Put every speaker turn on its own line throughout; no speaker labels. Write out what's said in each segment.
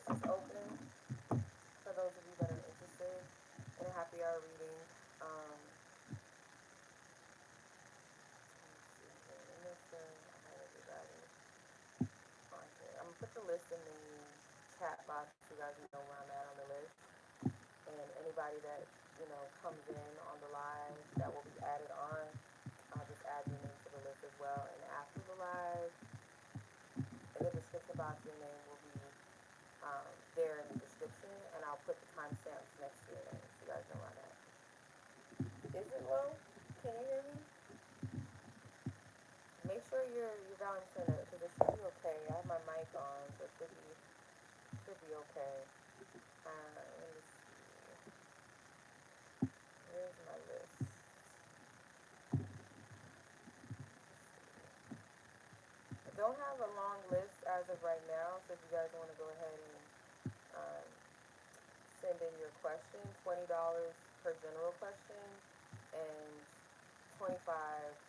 is open for those of you that are interested in a happy hour reading. Um, let me see here. Let me make sure I have everybody on here. I'm gonna put the list in the chat box so you guys know where I'm at on the list. And anybody that, comes in on the live that will be added on, I'll just add your name to the list as well. And after the live, in the description box, your name will be there in the description, and I'll put the timestamps next to your name so you guys know where I'm at. Is it low? Can you hear me? Make sure your volume's turned up because it should be okay. I have my mic on, so it should be okay. Let me see. Where's my list? I don't have a long list as of right now, so if you guys want to go ahead and um, send in your question, $20 per general question and 25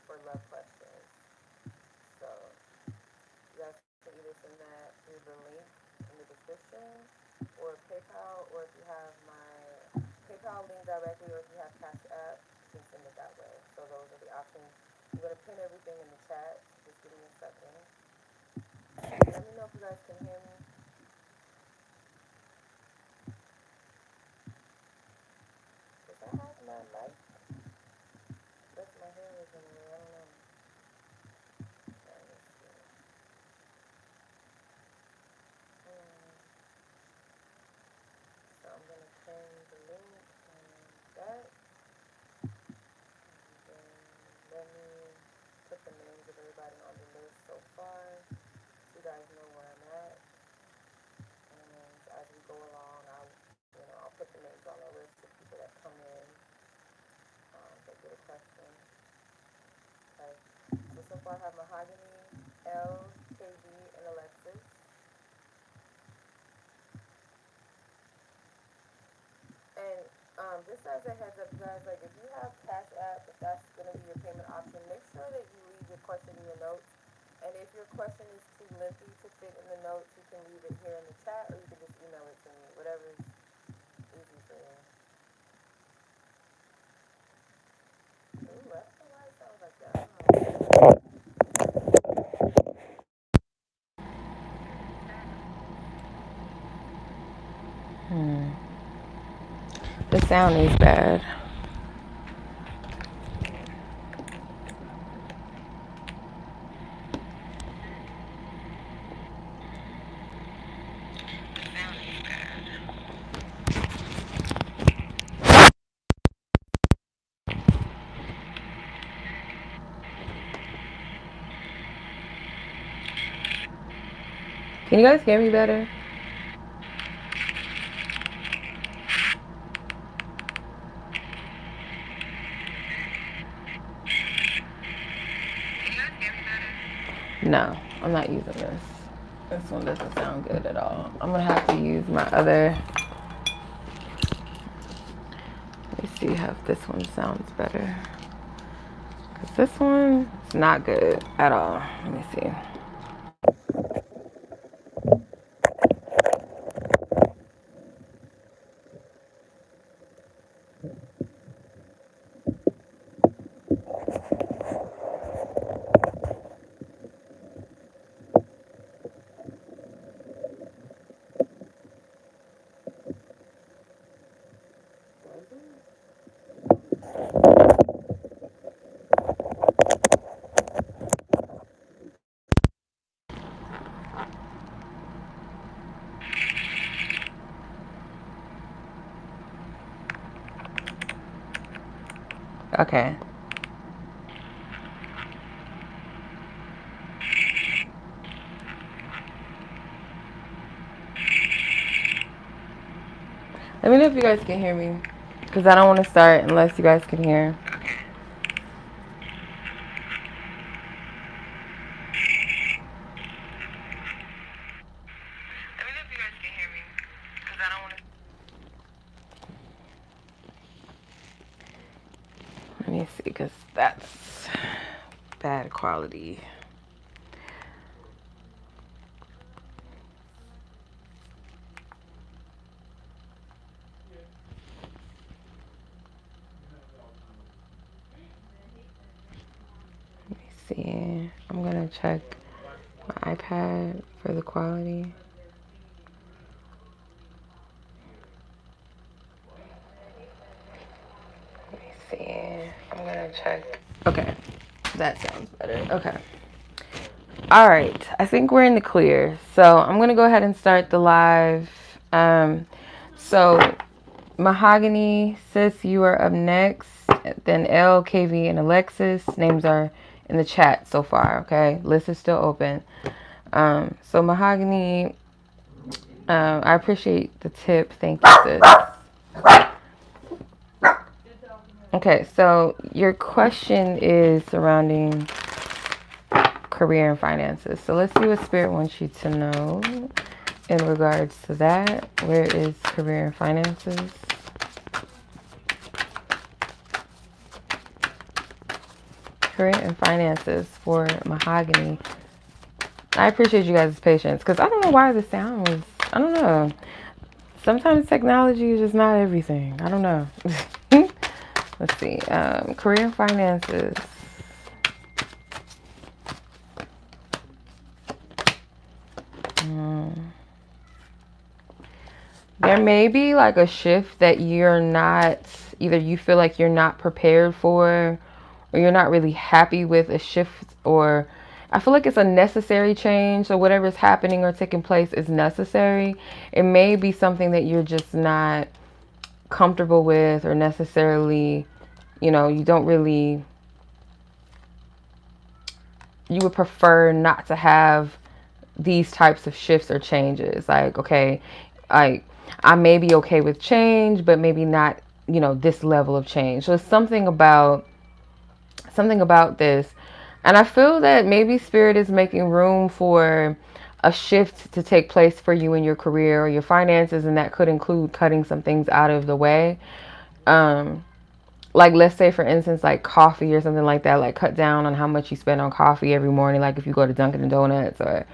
for love questions. So you guys can either send that through the link in the description or PayPal, or if you have my PayPal link directly, or if you have Cash App, you can send it that way. So those are the options. I'm going to pin everything in the chat. Just give me a second. Let me know if you guys can hear me. Does I have my mic? That's my hair is in there. I don't know. Let me see. So I'm going to pin the link and that. And then let me put the names of everybody on the list so far, so you guys know where I'm at. And as we go along, I'll put the names on the list of people that come in that get a question. Okay. So far I have Mahogany, ℍ𝕒𝕒𝕚𝕒, and Alexis. And just as a heads up, you guys, like if you have Cash App, if that's gonna be your payment option, make sure that you leave your question in your notes. And if your question is too lengthy to fit in the notes, you can leave it here in the chat, or you can just email it to me, whatever is easy for you. Ooh, I don't know why it sounds like that. The sound is bad. Can you guys hear me better? No, I'm not using this. This one doesn't sound good at all. I'm gonna have to use my other. Let me see if this one sounds better. Cause this one is not good at all. Let me see. Okay. Let me know if you guys can hear me. Because I don't want to start unless you guys can hear. Let me know if you guys can hear me. Because I don't want to. Let me see, because that's bad quality. see. I'm gonna check my iPad for the quality. Let me see. I'm gonna check. Okay, that sounds better. Okay. All right. I think we're in the clear. So I'm gonna go ahead and start the live. So Mahogany, sis, you are up next. Then L, KV, and Alexis. Names are in the chat so far, okay? List is still open. So Mahogany, I appreciate the tip. Thank you, sis. Okay, so your question is surrounding career and finances. So let's see what Spirit wants you to know in regards to that. Where is career and finances? Career and finances for Mahogany. I appreciate you guys' patience because I don't know why the sound was, I don't know. Sometimes technology is just not everything. I don't know. Let's see. Career and finances. There may be like a shift that you're not, either you feel like you're not prepared for, or you're not really happy with a shift, or I feel like it's a necessary change. So whatever's happening or taking place is necessary. It may be something that you're just not comfortable with, or necessarily, you know, you don't really, you would prefer not to have these types of shifts or changes. Like, okay, I may be okay with change, but maybe not, you know, this level of change. So it's something about this. And I feel that maybe Spirit is making room for a shift to take place for you in your career or your finances, and that could include cutting some things out of the way. Like, let's say, for instance, like coffee or something like that. Like, cut down on how much you spend on coffee every morning. Like, if you go to Dunkin' Donuts or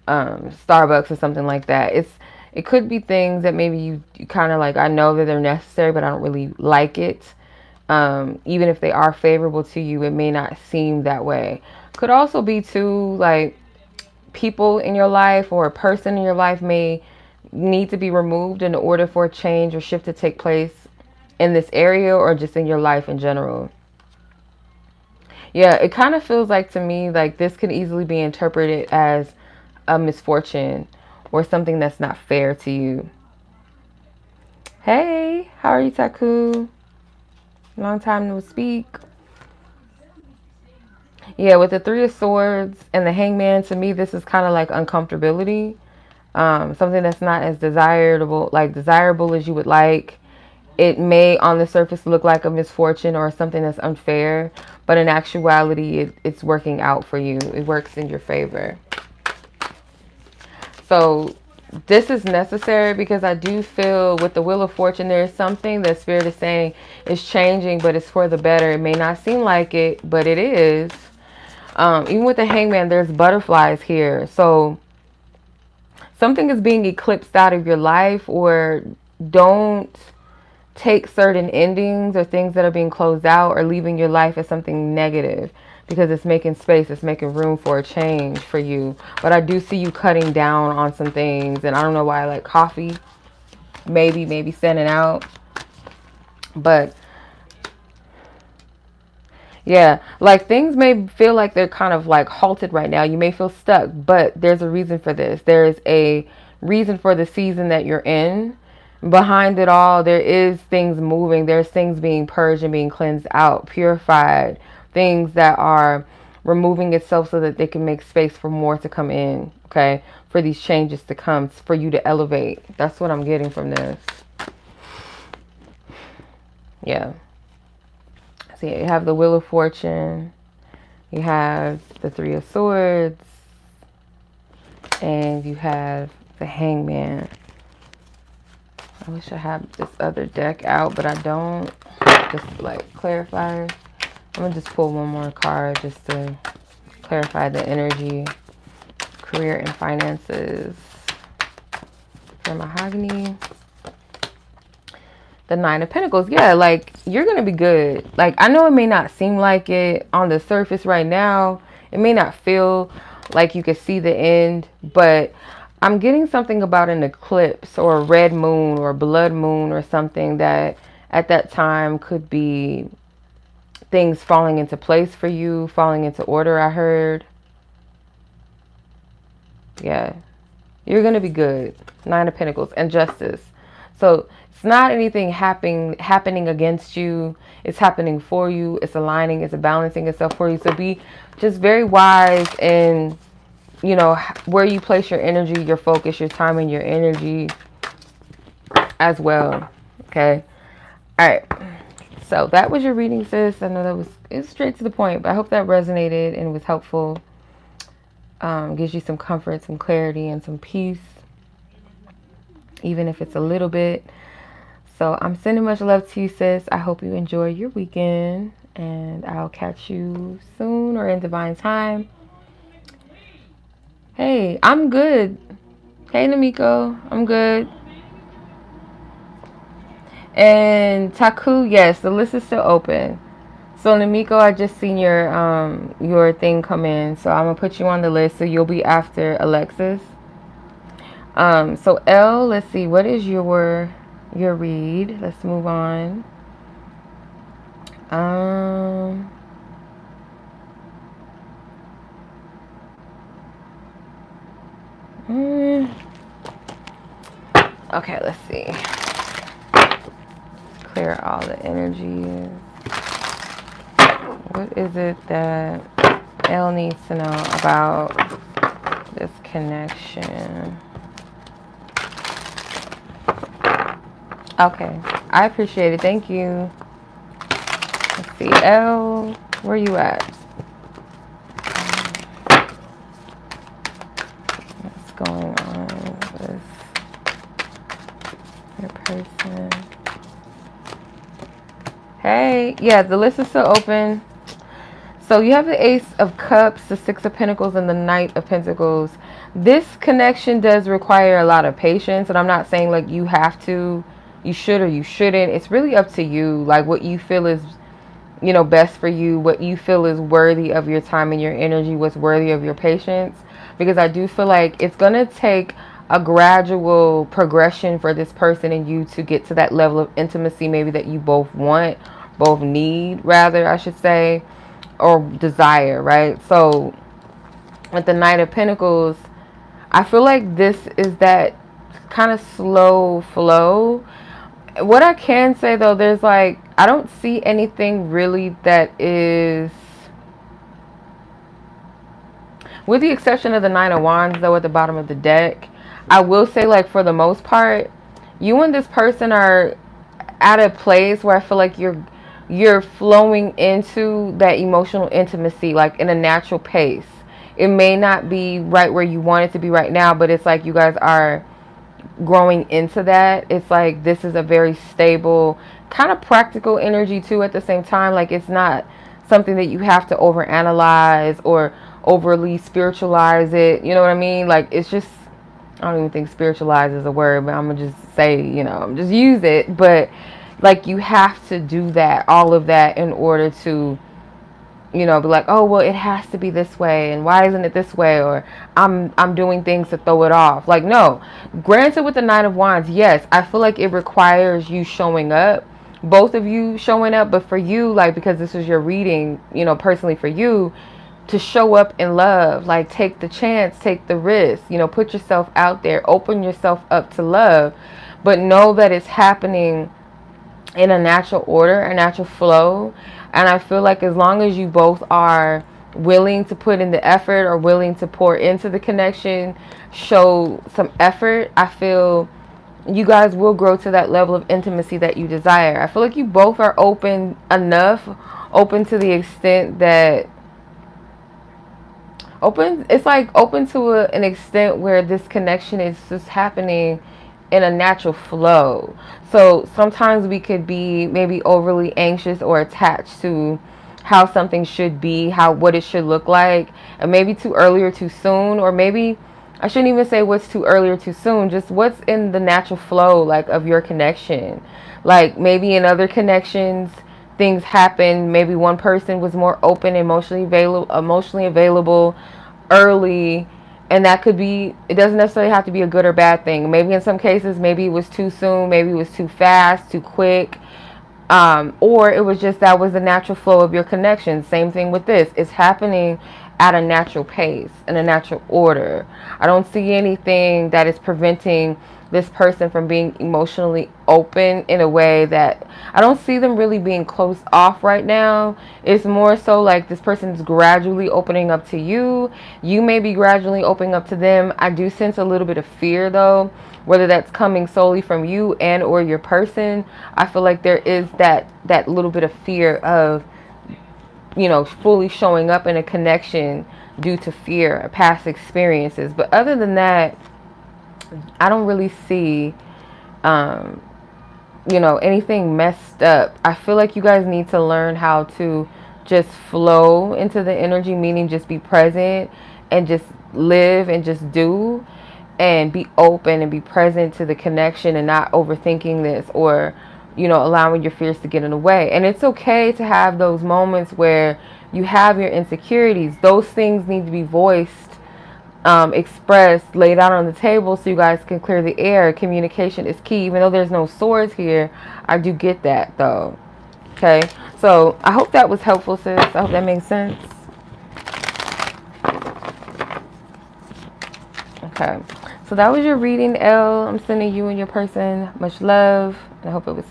Starbucks or something like that. It could be things that maybe you kind of like, I know that they're necessary, but I don't really like it. Even if they are favorable to you, it may not seem that way. Could also be too, like, people in your life or a person in your life may need to be removed in order for a change or shift to take place in this area, or just in your life in general. Yeah, it kind of feels like to me like this could easily be interpreted as a misfortune or something that's not fair to you. Hey, how are you, Taku? Long time no speak. Yeah, with the Three of Swords and the Hangman, to me, this is kind of like uncomfortability. Something that's not as desirable as you would like. It may on the surface look like a misfortune or something that's unfair, but in actuality, it's working out for you. It works in your favor. So this is necessary because I do feel with the Wheel of Fortune, there is something that Spirit is saying is changing, but it's for the better. It may not seem like it, but it is. Even with the Hangman, there's butterflies here. So something is being eclipsed out of your life, or don't take certain endings or things that are being closed out or leaving your life as something negative, because it's making space, it's making room for a change for you. But I do see you cutting down on some things, and I don't know why, like coffee, maybe standing out. But yeah, like things may feel like they're kind of like halted right now. You may feel stuck, but there's a reason for this. There is a reason for the season that you're in. Behind it all, there is things moving. There's things being purged and being cleansed out, purified, things that are removing itself so that they can make space for more to come in, okay? For these changes to come, for you to elevate. That's what I'm getting from this. Yeah. So yeah, you have the Wheel of Fortune. You have the Three of Swords. And you have the Hangman. I wish I had this other deck out, but I don't. Just like clarifier. I'm going to just pull one more card just to clarify the energy. Career and finances for Mahogany. The Nine of Pentacles. Yeah, like you're going to be good. Like I know it may not seem like it on the surface right now.
It may not feel like you could see the end, but I'm getting something about an eclipse or a red moon or a blood moon or something that at that time could be things falling into place for you, falling into order, I heard. Yeah. You're going to be good. Nine of Pentacles and Justice. So it's not anything happening against you. It's happening for you. It's aligning. It's balancing itself for you. So be just very wise in, where you place your energy, your focus, your time, and your energy as well. Okay. All right. So that was your reading, sis. I know it's straight to the point, but I hope that resonated and was helpful. Gives you some comfort, some clarity, and some peace, even if it's a little bit. So I'm sending much love to you, sis. I hope you enjoy your weekend, and I'll catch you soon or in divine time. Hey, I'm good. Hey, Namiko, I'm good. And Taku, yes, the list is still open. So Namiko, I just seen your thing come in, so I'm gonna put you on the list. So you'll be after Alexis. So L, let's see, what is your read? Let's move on. Okay, let's see. Clear all the energies. What is it that Elle needs to know about this connection? Okay, I appreciate it. Thank you. Let's see, Elle, where you at? What's going on with your person? Hey, yeah, the list is still open. So you have the Ace of Cups, the Six of Pentacles, and the Knight of Pentacles. This connection does require a lot of patience, and I'm not saying like you have to, you should or you shouldn't. It's really up to you, like what you feel is, best for you, what you feel is worthy of your time and your energy, what's worthy of your patience. Because I do feel like it's going to take a gradual progression for this person and you to get to that level of intimacy maybe that you both want, both need, rather, I should say, or desire, right? So with the Knight of Pentacles, I feel like this is that kind of slow flow. What I can say though, there's like, I don't see anything really that is, with the exception of the Nine of Wands though at the bottom of the deck, I will say like for the most part, you and this person are at a place where I feel like you're flowing into that emotional intimacy like in a natural pace. It may not be right where you want it to be right now, but it's like you guys are growing into that. It's like this is a very stable, kind of practical energy too at the same time. Like it's not something that you have to overanalyze or overly spiritualize it. You know what I mean? Like it's just, I don't even think spiritualize is a word, but I'm gonna just say, just use it. But like you have to do that, all of that in order to, be like, oh, well, it has to be this way, and why isn't it this way? Or I'm doing things to throw it off. Like, no. Granted, with the Nine of Wands, yes, I feel like it requires you showing up, both of you showing up, but for you, like, because this is your reading, personally for you, to show up in love, like take the chance, take the risk, put yourself out there, open yourself up to love, but know that it's happening in a natural order, a natural flow. And I feel like as long as you both are willing to put in the effort or willing to pour into the connection, show some effort, I feel you guys will grow to that level of intimacy that you desire. I feel like you both are open enough, open to the extent that open to an extent where this connection is just happening in a natural flow. So sometimes we could be maybe overly anxious or attached to how something should be, what it should look like, and maybe too early or too soon, or maybe I shouldn't even say what's too early or too soon, just what's in the natural flow like of your connection. Like maybe in other connections things happen. Maybe one person was more open, emotionally available early, and that could be, it doesn't necessarily have to be a good or bad thing. Maybe in some cases, maybe it was too soon, maybe it was too fast, too quick, or it was just that was the natural flow of your connection. Same thing with this. It's happening at a natural pace, in a natural order. I don't see anything that is preventing this person from being emotionally open in a way that I don't see them really being closed off right now. It's more so like this person is gradually opening up to you. You may be gradually opening up to them. I do sense a little bit of fear though, whether that's coming solely from you and or your person. I feel like there is that little bit of fear of, you know, fully showing up in a connection due to fear, past experiences. But other than that, I don't really see, you know, anything messed up. I feel like you guys need to learn how to just flow into the energy, meaning just be present and just live and just do and be open and be present to the connection and not overthinking this or, you know, allowing your fears to get in the way. And it's okay to have those moments where you have your insecurities. Those things need to be voiced, expressed, laid out on the table so you guys can clear the air. Communication is key. Even though there's no swords here, I do get that though. Okay, so I hope that was helpful, sis. I hope that makes sense. Okay, so that was your reading, L. I'm sending you and your person much love, and I hope it was,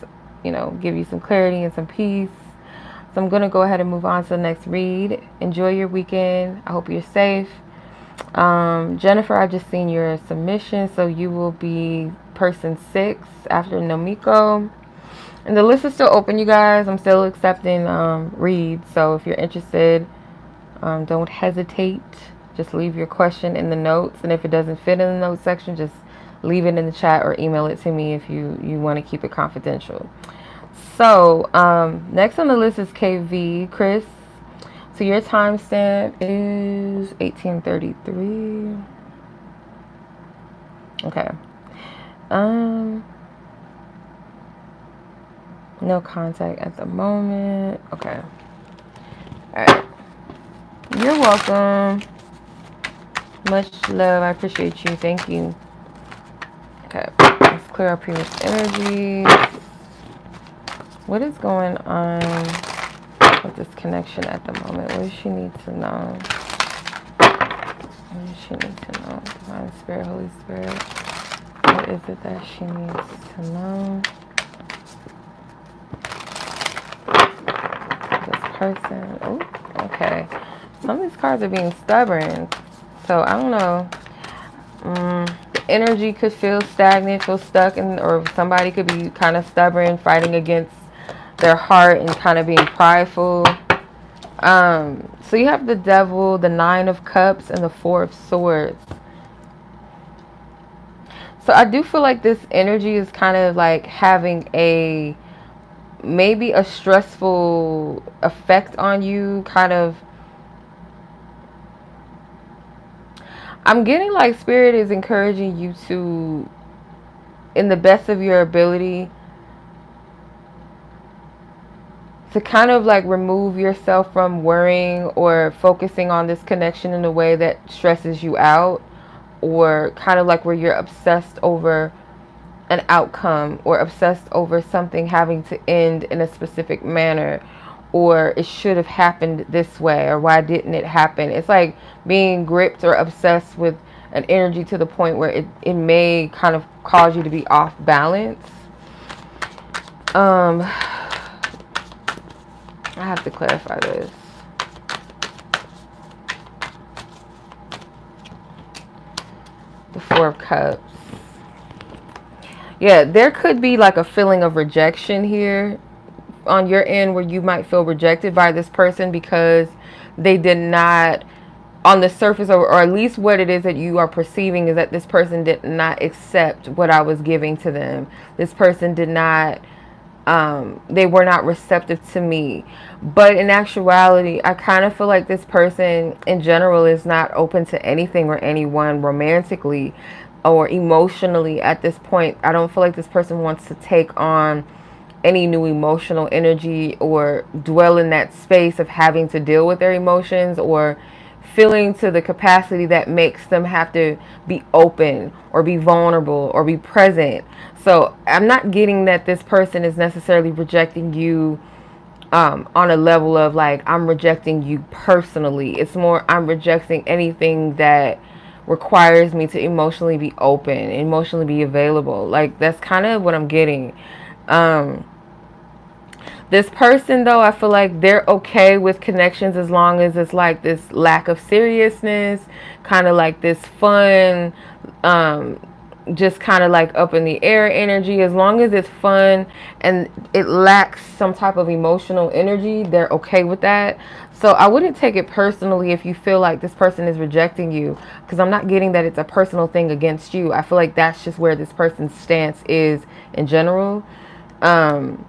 you know, give you some clarity and some peace. So I'm gonna go ahead and move on to the next read. Enjoy your weekend. I hope you're safe. Jennifer, I just seen your submission, so you will be person 6 after Namiko. And the list is still open, you guys. I'm still accepting reads, so if you're interested, don't hesitate. Just leave your question in the notes, and if it doesn't fit in the notes section, just leave it in the chat or email it to me if you want to keep it confidential. So next on the list is KV, Chris. So your timestamp is 1833. Okay. No contact at the moment. Okay. All right. You're welcome. Much love. I appreciate you. Thank you. Okay. Let's clear our previous energies. What is going on with this connection at the moment? What does she need to know? What does she need to know? Divine Spirit, Holy Spirit. What is it that she needs to know? This person. Oh, okay. Some of these cards are being stubborn. So I don't know. The energy could feel stagnant, feel stuck, or somebody could be kind of stubborn, fighting against their heart and kind of being prideful. So you have the Devil, the 9 of Cups, and the 4 of Swords. So I do feel like this energy is kind of like having maybe a stressful effect on you, kind of. I'm getting like Spirit is encouraging you to, in the best of your ability, to kind of like remove yourself from worrying or focusing on this connection in a way that stresses you out, or kind of like where you're obsessed over an outcome or obsessed over something having to end in a specific manner, or it should have happened this way, or why didn't it happen? It's like being gripped or obsessed with an energy to the point where it may kind of cause you to be off balance. I have to clarify this. The 4 of Cups. Yeah, there could be like a feeling of rejection here on your end, where you might feel rejected by this person because they did not, on the surface, or at least what it is that you are perceiving is that this person did not accept what I was giving to them. This person did not, they were not receptive to me. But in actuality, I kind of feel like this person in general is not open to anything or anyone romantically or emotionally at this point. I don't feel like this person wants to take on any new emotional energy or dwell in that space of having to deal with their emotions or feeling to the capacity that makes them have to be open or be vulnerable or be present. So I'm not getting that this person is necessarily rejecting you on a level of like, I'm rejecting you personally. It's more, I'm rejecting anything that requires me to emotionally be open, emotionally be available. Like, that's kind of what I'm getting. Um, this person, though, I feel like they're okay with connections as long as it's like this lack of seriousness, kind of like this fun, um, just kind of like up in the air energy. As long as it's fun and it lacks some type of emotional energy, they're okay with that. So I wouldn't take it personally if you feel like this person is rejecting you, because I'm not getting that it's a personal thing against you. I feel like that's just where this person's stance is in general. Um,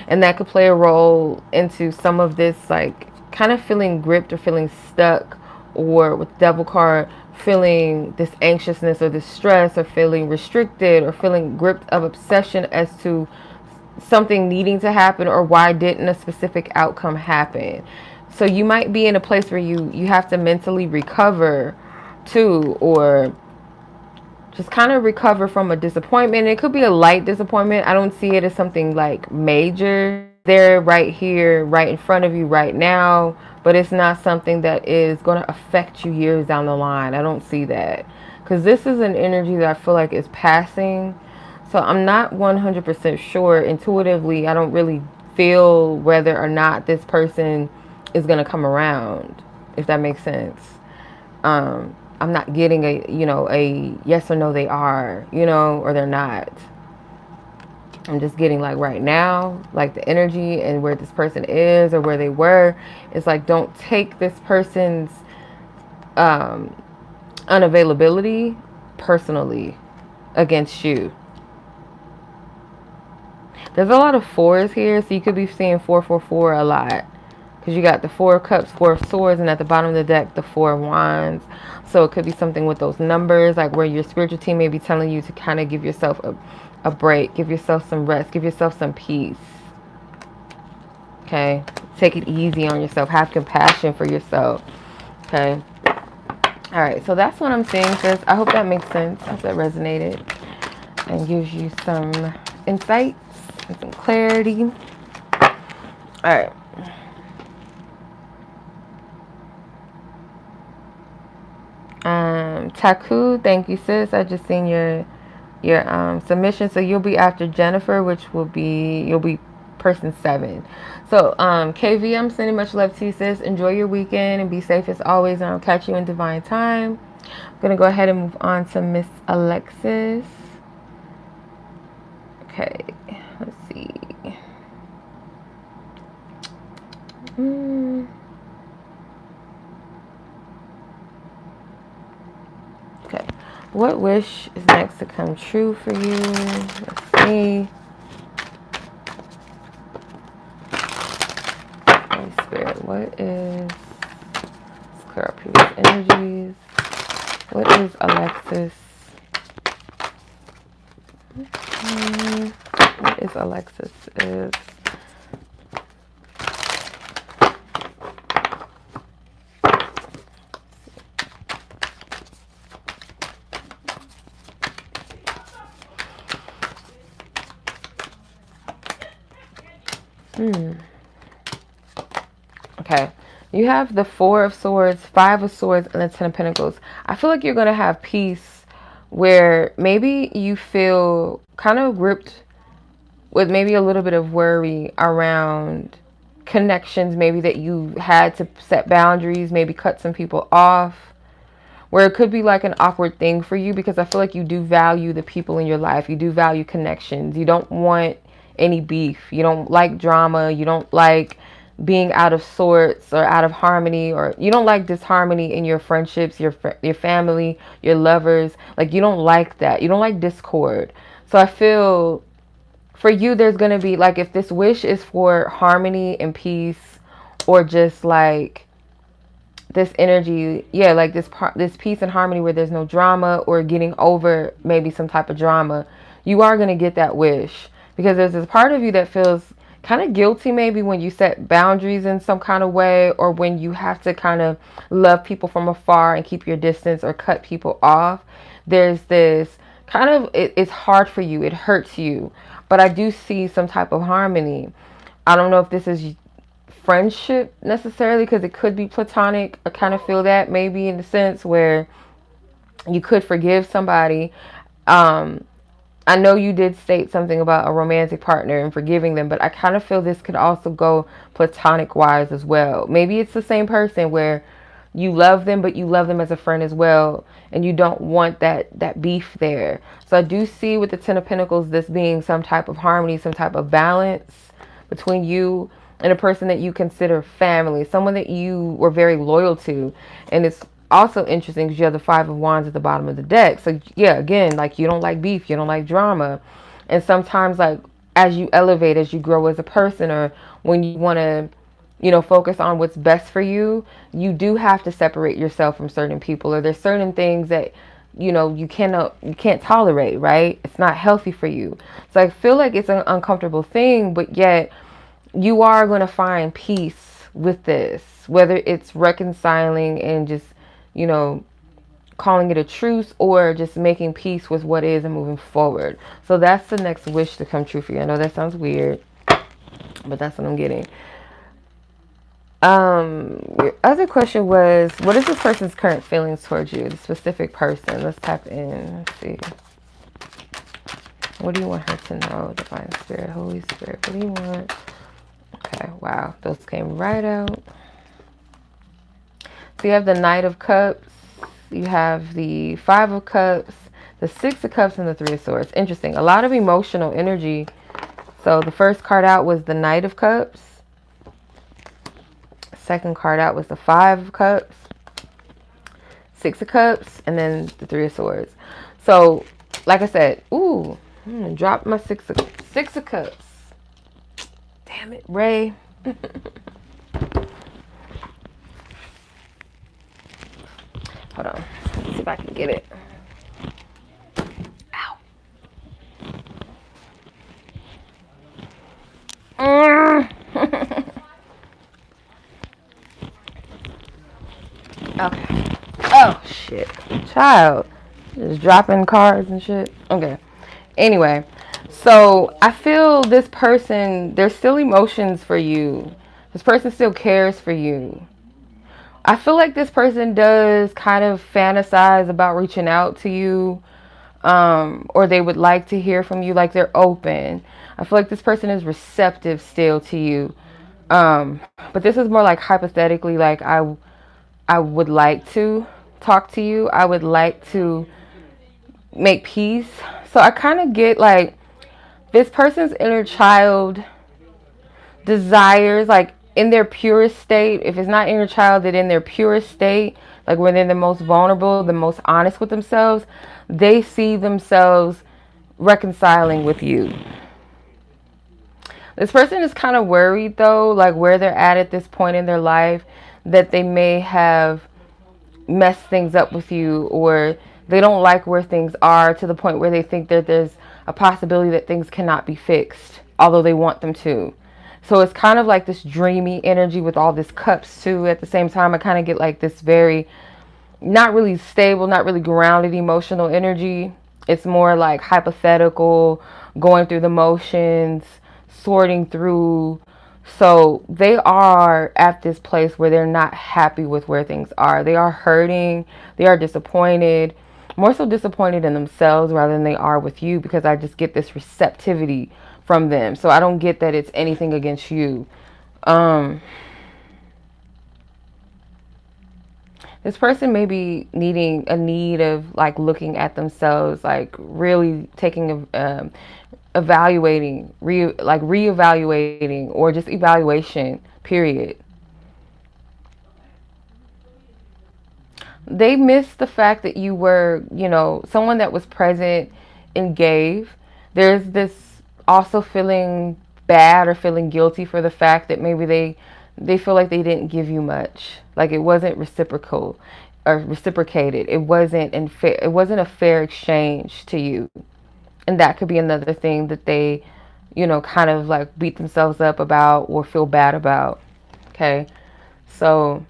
and that could play a role into some of this, like kind of feeling gripped or feeling stuck, or with devil card, feeling this anxiousness or this stress, or feeling restricted, or feeling gripped of obsession as to something needing to happen, or why didn't a specific outcome happen. So you might be in a place where you have to mentally recover too, or just kind of recover from a disappointment. It could be a light disappointment. I don't see it as something like major. They're right here, right in front of you right now, but it's not something that is going to affect you years down the line. I don't see that, because this is an energy that I feel like is passing. So I'm not 100% sure. Intuitively, I don't really feel whether or not this person is going to come around, if that makes sense. I'm not getting a yes or no they are, or they're not. I'm just getting like right now, like the energy and where this person is or where they were. It's like, don't take this person's unavailability personally against you. There's a lot of fours here, so you could be seeing 444 a lot. Because you got the 4 of Cups, 4 of Swords, and at the bottom of the deck, the 4 of Wands. So it could be something with those numbers, like where your spiritual team may be telling you to kind of give yourself a break, give yourself some rest, give yourself some peace. Okay? Take it easy on yourself. Have compassion for yourself. Okay? Alright, so that's what I'm seeing, sis. I hope that makes sense. I hope that resonated and gives you some insights and some clarity. Alright. Taku, thank you, sis. I just seen your submission. So you'll be after Jennifer, which you'll be person 7. So KV, I'm sending much love to you, sis. Enjoy your weekend and be safe as always, and I'll catch you in divine time. I'm gonna go ahead and move on to Miss Alexis. Okay, let's see. Okay, what wish is next to come true for you? Let's see. Holy Spirit, what is... Let's clear up previous energies. What is Alexis? What is Alexis? Is... Okay, you have the 4 of Swords, 5 of Swords, and the 10 of Pentacles. I feel like you're going to have peace where maybe you feel kind of gripped with maybe a little bit of worry around connections, maybe that you had to set boundaries, maybe cut some people off, where it could be like an awkward thing for you, because I feel like you do value the people in your life. You do value connections. You don't want any beef. You don't like drama. You don't like being out of sorts or out of harmony, or you don't like disharmony in your friendships, your family, your lovers. Like, you don't like that. You don't like discord. So I feel for you, there's going to be like, if this wish is for harmony and peace, or just like this energy, yeah, like this peace and harmony where there's no drama, or getting over maybe some type of drama, you are going to get that wish. because there's this part of you that feels kind of guilty maybe when you set boundaries in some kind of way, or when you have to kind of love people from afar and keep your distance or cut people off. There's this kind of, it's hard for you, it hurts you, but I do see some type of harmony. I don't know if this is friendship necessarily, because it could be platonic. I kind of feel that maybe in the sense where you could forgive somebody. um I know you did state something about a romantic partner and forgiving them, but I kind of feel this could also go platonic wise as well. Maybe it's the same person where you love them, but you love them as a friend as well, and you don't want that beef there. So I do see with the Ten of Pentacles this being some type of harmony, some type of balance between you and a person that you consider family, someone that you were very loyal to. And it's also interesting because you have the Five of Wands at the bottom of the deck. So yeah, again, like, you don't like beef, you don't like drama. And sometimes, like, as you elevate, as you grow as a person, or when you want to, you know, focus on what's best for you, you do have to separate yourself from certain people, or there's certain things that, you know, you can't tolerate, right? It's not healthy for you. So I feel like it's an uncomfortable thing, but yet you are going to find peace with this, whether it's reconciling and just, you know, calling it a truce, or just making peace with what is and moving forward. So that's the next wish to come true for you. I know that sounds weird, but that's what I'm getting. Your other question was, what is this person's current feelings towards you? The specific person. Let's tap in. Let's see. What do you want her to know? Divine Spirit, Holy Spirit. What do you want? Okay, wow. Those came right out. So you have the Knight of Cups. You have the Five of Cups, the Six of Cups, and the Three of Swords. Interesting. A lot of emotional energy. So the first card out was the Knight of Cups. Second card out was the Five of Cups, Six of Cups, and then the Three of Swords. So, like I said, ooh, I'm gonna drop my Six of Cups. Damn it, Ray. Hold on. Let's see if I can get it. Ow. Okay. Oh, shit. Child. Just dropping cards and shit. Okay. Anyway. So, I feel this person, there's still emotions for you. This person still cares for you. I feel like this person does kind of fantasize about reaching out to you, or they would like to hear from you, like they're open. I feel like this person is receptive still to you. But this is more like hypothetically, like I would like to talk to you. I would like to make peace. So I kind of get like this person's inner child desires, like in their purest state. If it's not inner child, then in their purest state, like when they're the most vulnerable, the most honest with themselves, they see themselves reconciling with you. This person is kind of worried though, like where they're at this point in their life, that they may have messed things up with you, or they don't like where things are to the point where they think that there's a possibility that things cannot be fixed, although they want them to. So it's kind of like this dreamy energy with all this cups too. At the same time, I kind of get like this very, not really stable, not really grounded emotional energy. It's more like hypothetical, going through the motions, sorting through. So they are at this place where they're not happy with where things are. They are hurting. They are disappointed. More so disappointed in themselves rather than they are with you, because I just get this receptivity from them. So I don't get that it's anything against you. This person may be needing a need of like looking at themselves, like really taking a evaluating, reevaluating, or just evaluation, period. They miss the fact that you were, you know, someone that was present and gave. There's this also feeling bad or feeling guilty for the fact that maybe they feel like they didn't give you much, like it wasn't reciprocal or reciprocated. It wasn't a fair exchange to you. And that could be another thing that they, kind of like beat themselves up about or feel bad about. Okay. So,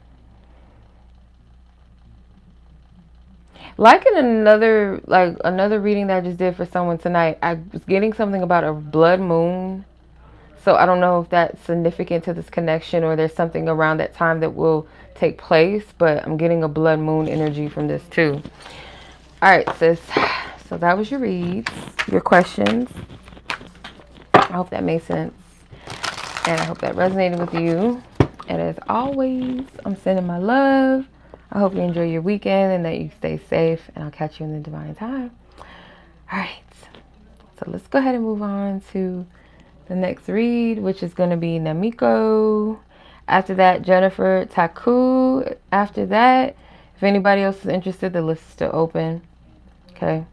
like in another reading that I just did for someone tonight, I was getting something about a blood moon. So I don't know if that's significant to this connection or there's something around that time that will take place, but I'm getting a blood moon energy from this too. All right, sis. So that was your reads, your questions. I hope that made sense. And I hope that resonated with you. And as always, I'm sending my love. I hope you enjoy your weekend and that you stay safe. And I'll catch you in the divine time. All right. So let's go ahead and move on to the next read, which is going to be Namiko. After that, Jennifer, Taku. After that, if anybody else is interested, the list is still open. Okay.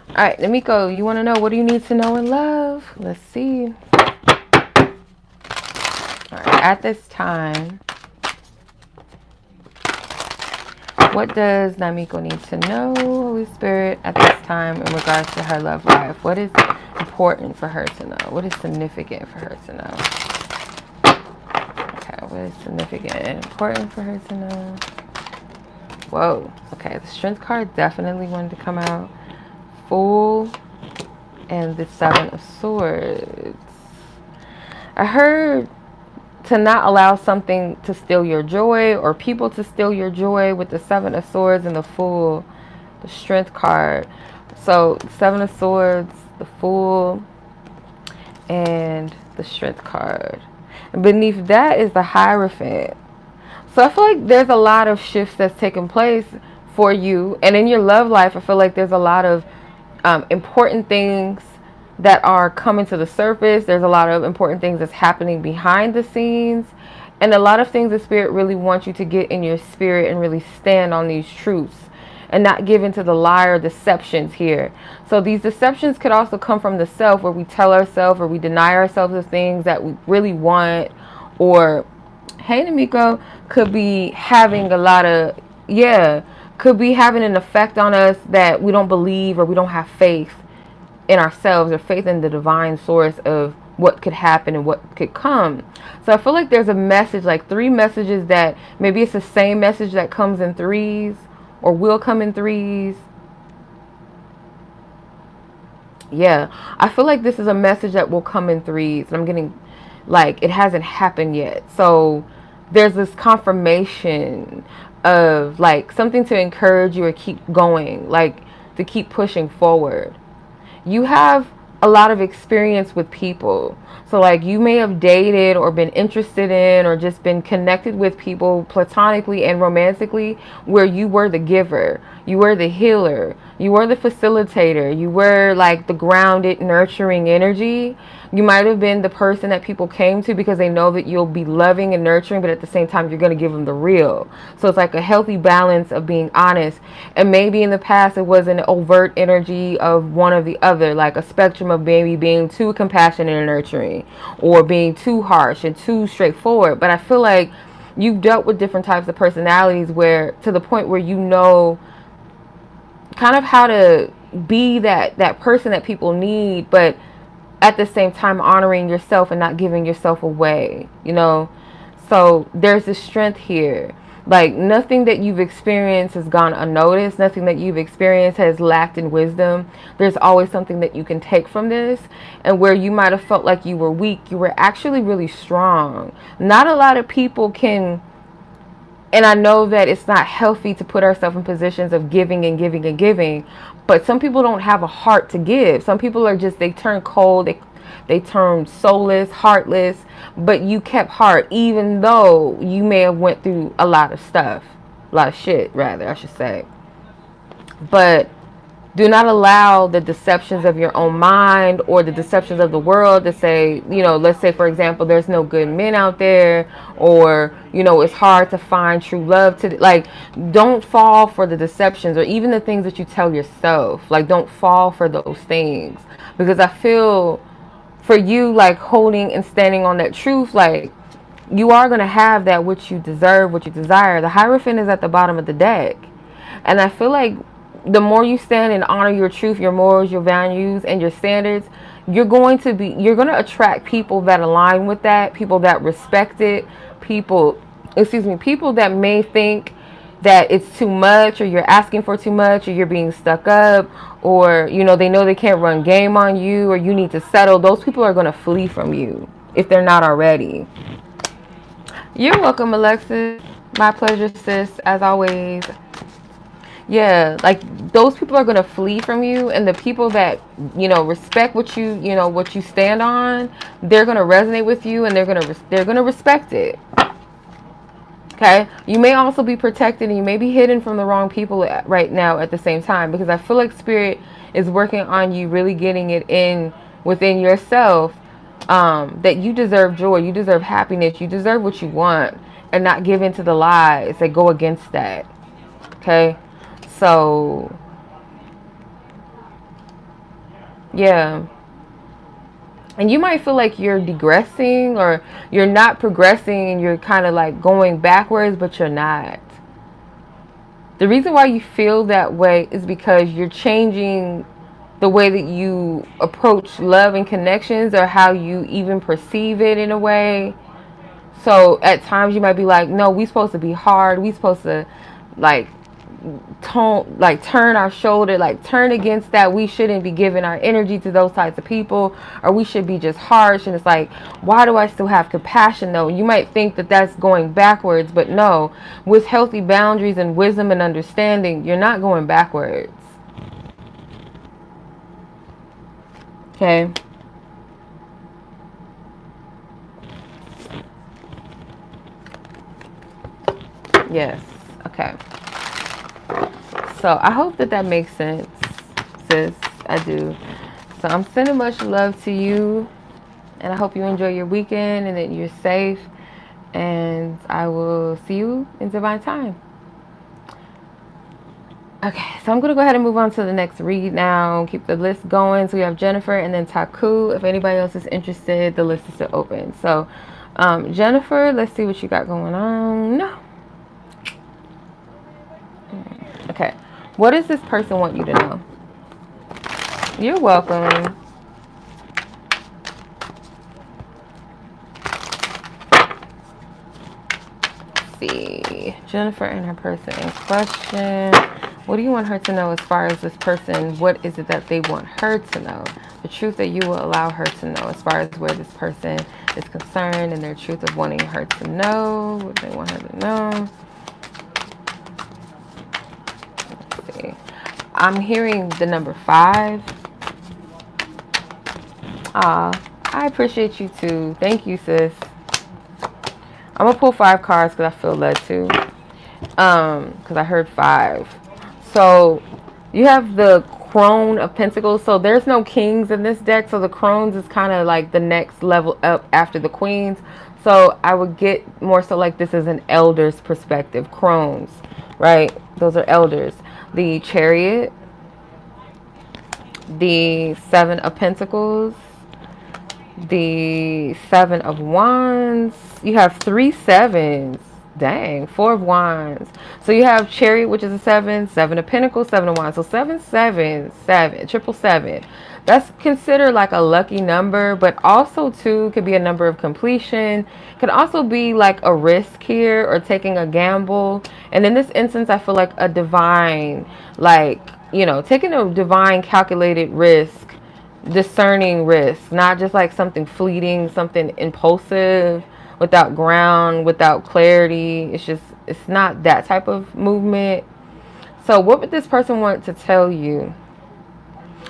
All right, Namiko, you want to know what do you need to know in love? Let's see. All right, at this time, what does Namiko need to know, Holy Spirit, at this time in regards to her love life? What is important for her to know? What is significant for her to know? Okay, what is significant and important for her to know? Whoa, okay, the Strength card definitely wanted to come out. Fool and the Seven of Swords. I heard to not allow something to steal your joy or people to steal your joy with the Seven of Swords and the Fool, the Strength card. So Seven of Swords, the Fool, and the Strength card. And beneath that is the Hierophant. So I feel like there's a lot of shifts that's taking place for you. And in your love life, I feel like there's a lot of important things that are coming to the surface. There's a lot of important things that's happening behind the scenes. And a lot of things the Spirit really wants you to get in your spirit and really stand on these truths and not give into the lie or deceptions here. So these deceptions could also come from the self, where we tell ourselves or we deny ourselves of things that we really want, or, hey Namiko, could be having a lot of, could be having an effect on us that we don't believe or we don't have faith in ourselves or faith in the divine source of what could happen and what could come. So I feel like there's a message, like 3 messages that maybe it's the same message that comes in 3s or will come in 3s. Yeah, I feel like this is a message that will come in 3s, and I'm getting like it hasn't happened yet. So there's this confirmation of like something to encourage you or keep going, like to keep pushing forward. You have a lot of experience with people. So like you may have dated or been interested in or just been connected with people platonically and romantically where you were the giver, you were the healer, you were the facilitator, you were like the grounded, nurturing energy. You might have been the person that people came to because they know that you'll be loving and nurturing, but at the same time, you're going to give them the real. So it's like a healthy balance of being honest. And maybe in the past, it was an overt energy of one or the other, like a spectrum of maybe being too compassionate and nurturing or being too harsh and too straightforward. But I feel like you've dealt with different types of personalities where to the point where you know kind of how to be that person that people need, but at the same time honoring yourself and not giving yourself away, So there's this strength here. Like nothing that you've experienced has gone unnoticed. Nothing that you've experienced has lacked in wisdom. There's always something that you can take from this. And where you might have felt like you were weak, you were actually really strong. Not a lot of people can. And I know that it's not healthy to put ourselves in positions of giving and giving and giving, but some people don't have a heart to give. Some people are just, they turn cold, they turn soulless, heartless, but you kept heart even though you may have went through a lot of stuff, a lot of shit rather, I should say. But do not allow the deceptions of your own mind or the deceptions of the world to say, let's say, for example, there's no good men out there, or, it's hard to find true love don't fall for the deceptions or even the things that you tell yourself. Like, don't fall for those things, because I feel for you, like holding and standing on that truth, like you are going to have that which you deserve, what you desire. The Hierophant is at the bottom of the deck. And I feel like the more you stand and honor your truth, your morals, your values, and your standards, you're going to attract people that align with that, people that respect it, people that may think that it's too much, or you're asking for too much, or you're being stuck up, or they know they can't run game on you, or you need to settle. Those people are going to flee from you if they're not already. You're welcome, Alexis. My pleasure, sis, as always. Yeah, like those people are gonna flee from you, and the people that respect what you stand on, they're gonna resonate with you, and they're gonna respect it. Okay, you may also be protected, and you may be hidden from the wrong people right now at the same time, because I feel like spirit is working on you, really getting it in within yourself, that you deserve joy, you deserve happiness, you deserve what you want, and not give in to the lies that go against that. Okay. So, yeah. And you might feel like you're digressing, or you're not progressing, and you're kind of like going backwards, but you're not. The reason why you feel that way is because you're changing the way that you approach love and connections, or how you even perceive it in a way. So at times you might be like, no, we supposed to be hard. We supposed to like turn our shoulder, like turn against that. We shouldn't be giving our energy to those types of people, or we should be just harsh. And it's like, why do I still have compassion though? You might think that that's going backwards, but no, with healthy boundaries and wisdom and understanding, you're not going backwards. Okay. Yes. Okay. So I hope that makes sense, sis. I do. So I'm sending much love to you, and I hope you enjoy your weekend and that you're safe. And I will see you in divine time. Okay, so I'm going to go ahead and move on to the next read now. Keep the list going. So we have Jennifer and then Taku. If anybody else is interested, the list is still open. So Jennifer, let's see what you got going on. No. Okay. What does this person want you to know? You're welcome. Let's see. Jennifer and her person in question. What do you want her to know as far as this person? What is it that they want her to know? The truth that you will allow her to know as far as where this person is concerned, and their truth of wanting her to know. What they want her to know. Let's see. I'm hearing the number 5. I appreciate you too. Thank you, sis. I'm gonna pull 5 cards because I feel led to. Because I heard 5. So you have the Crone of Pentacles. So there's no kings in this deck. So the Crones is kind of like the next level up after the Queens. So I would get more so like this is an elder's perspective. Crones, right? Those are elders. The Chariot, the 7 of Pentacles, the 7 of Wands. You have 3 sevens. Dang, 4 of Wands. So you have Chariot, which is a 7, 7 of Pentacles, 7 of Wands. So 7, 7, 7, 777. That's considered like a lucky number, but also too could be a number of completion. Could also be like a risk here, or taking a gamble. And in this instance, I feel like a divine, like, taking a divine calculated risk, discerning risk, not just like something fleeting, something impulsive, without ground, without clarity. It's not that type of movement. So what would this person want to tell you?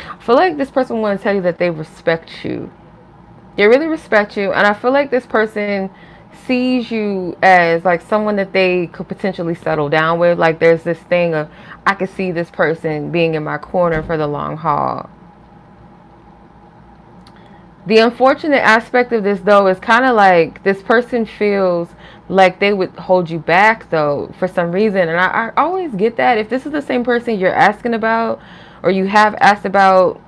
I feel like this person wants to tell you that they respect you. They really respect you. And I feel like this person sees you as like someone that they could potentially settle down with. Like there's this thing of, I could see this person being in my corner for the long haul. The unfortunate aspect of this, though, is kind of like this person feels like they would hold you back, though, for some reason. And I always get that. If this is the same person you're asking about, or you have asked about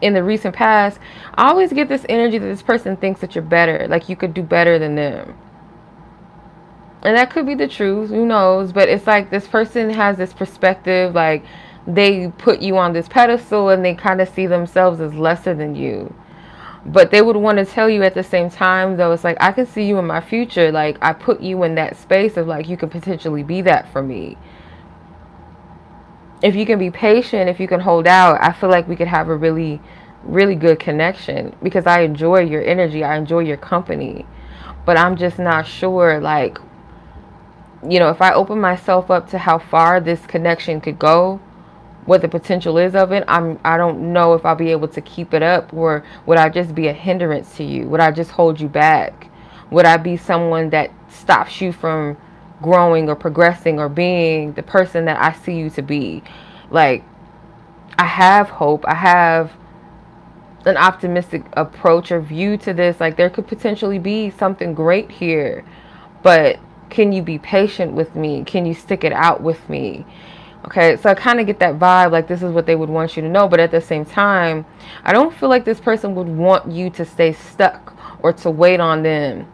in the recent past, I always get this energy that this person thinks that you're better, like you could do better than them. And that could be the truth, who knows? But it's like this person has this perspective, like they put you on this pedestal, and they kind of see themselves as lesser than you. But they would want to tell you at the same time, though, it's like, I can see you in my future. Like, I put you in that space of, like, you could potentially be that for me. If you can be patient, if you can hold out, I feel like we could have a really, really good connection, because I enjoy your energy. I enjoy your company. But I'm just not sure, like, if I open myself up to how far this connection could go, what the potential is of it, I don't know if I'll be able to keep it up, or would I just be a hindrance to you? Would I just hold you back? Would I be someone that stops you from growing or progressing or being the person that I see you to be? Like, I have hope. I have an optimistic approach or view to this. Like, there could potentially be something great here, but can you be patient with me? Can you stick it out with me? Okay, so I kind of get that vibe, like this is what they would want you to know, but at the same time, I don't feel like this person would want you to stay stuck or to wait on them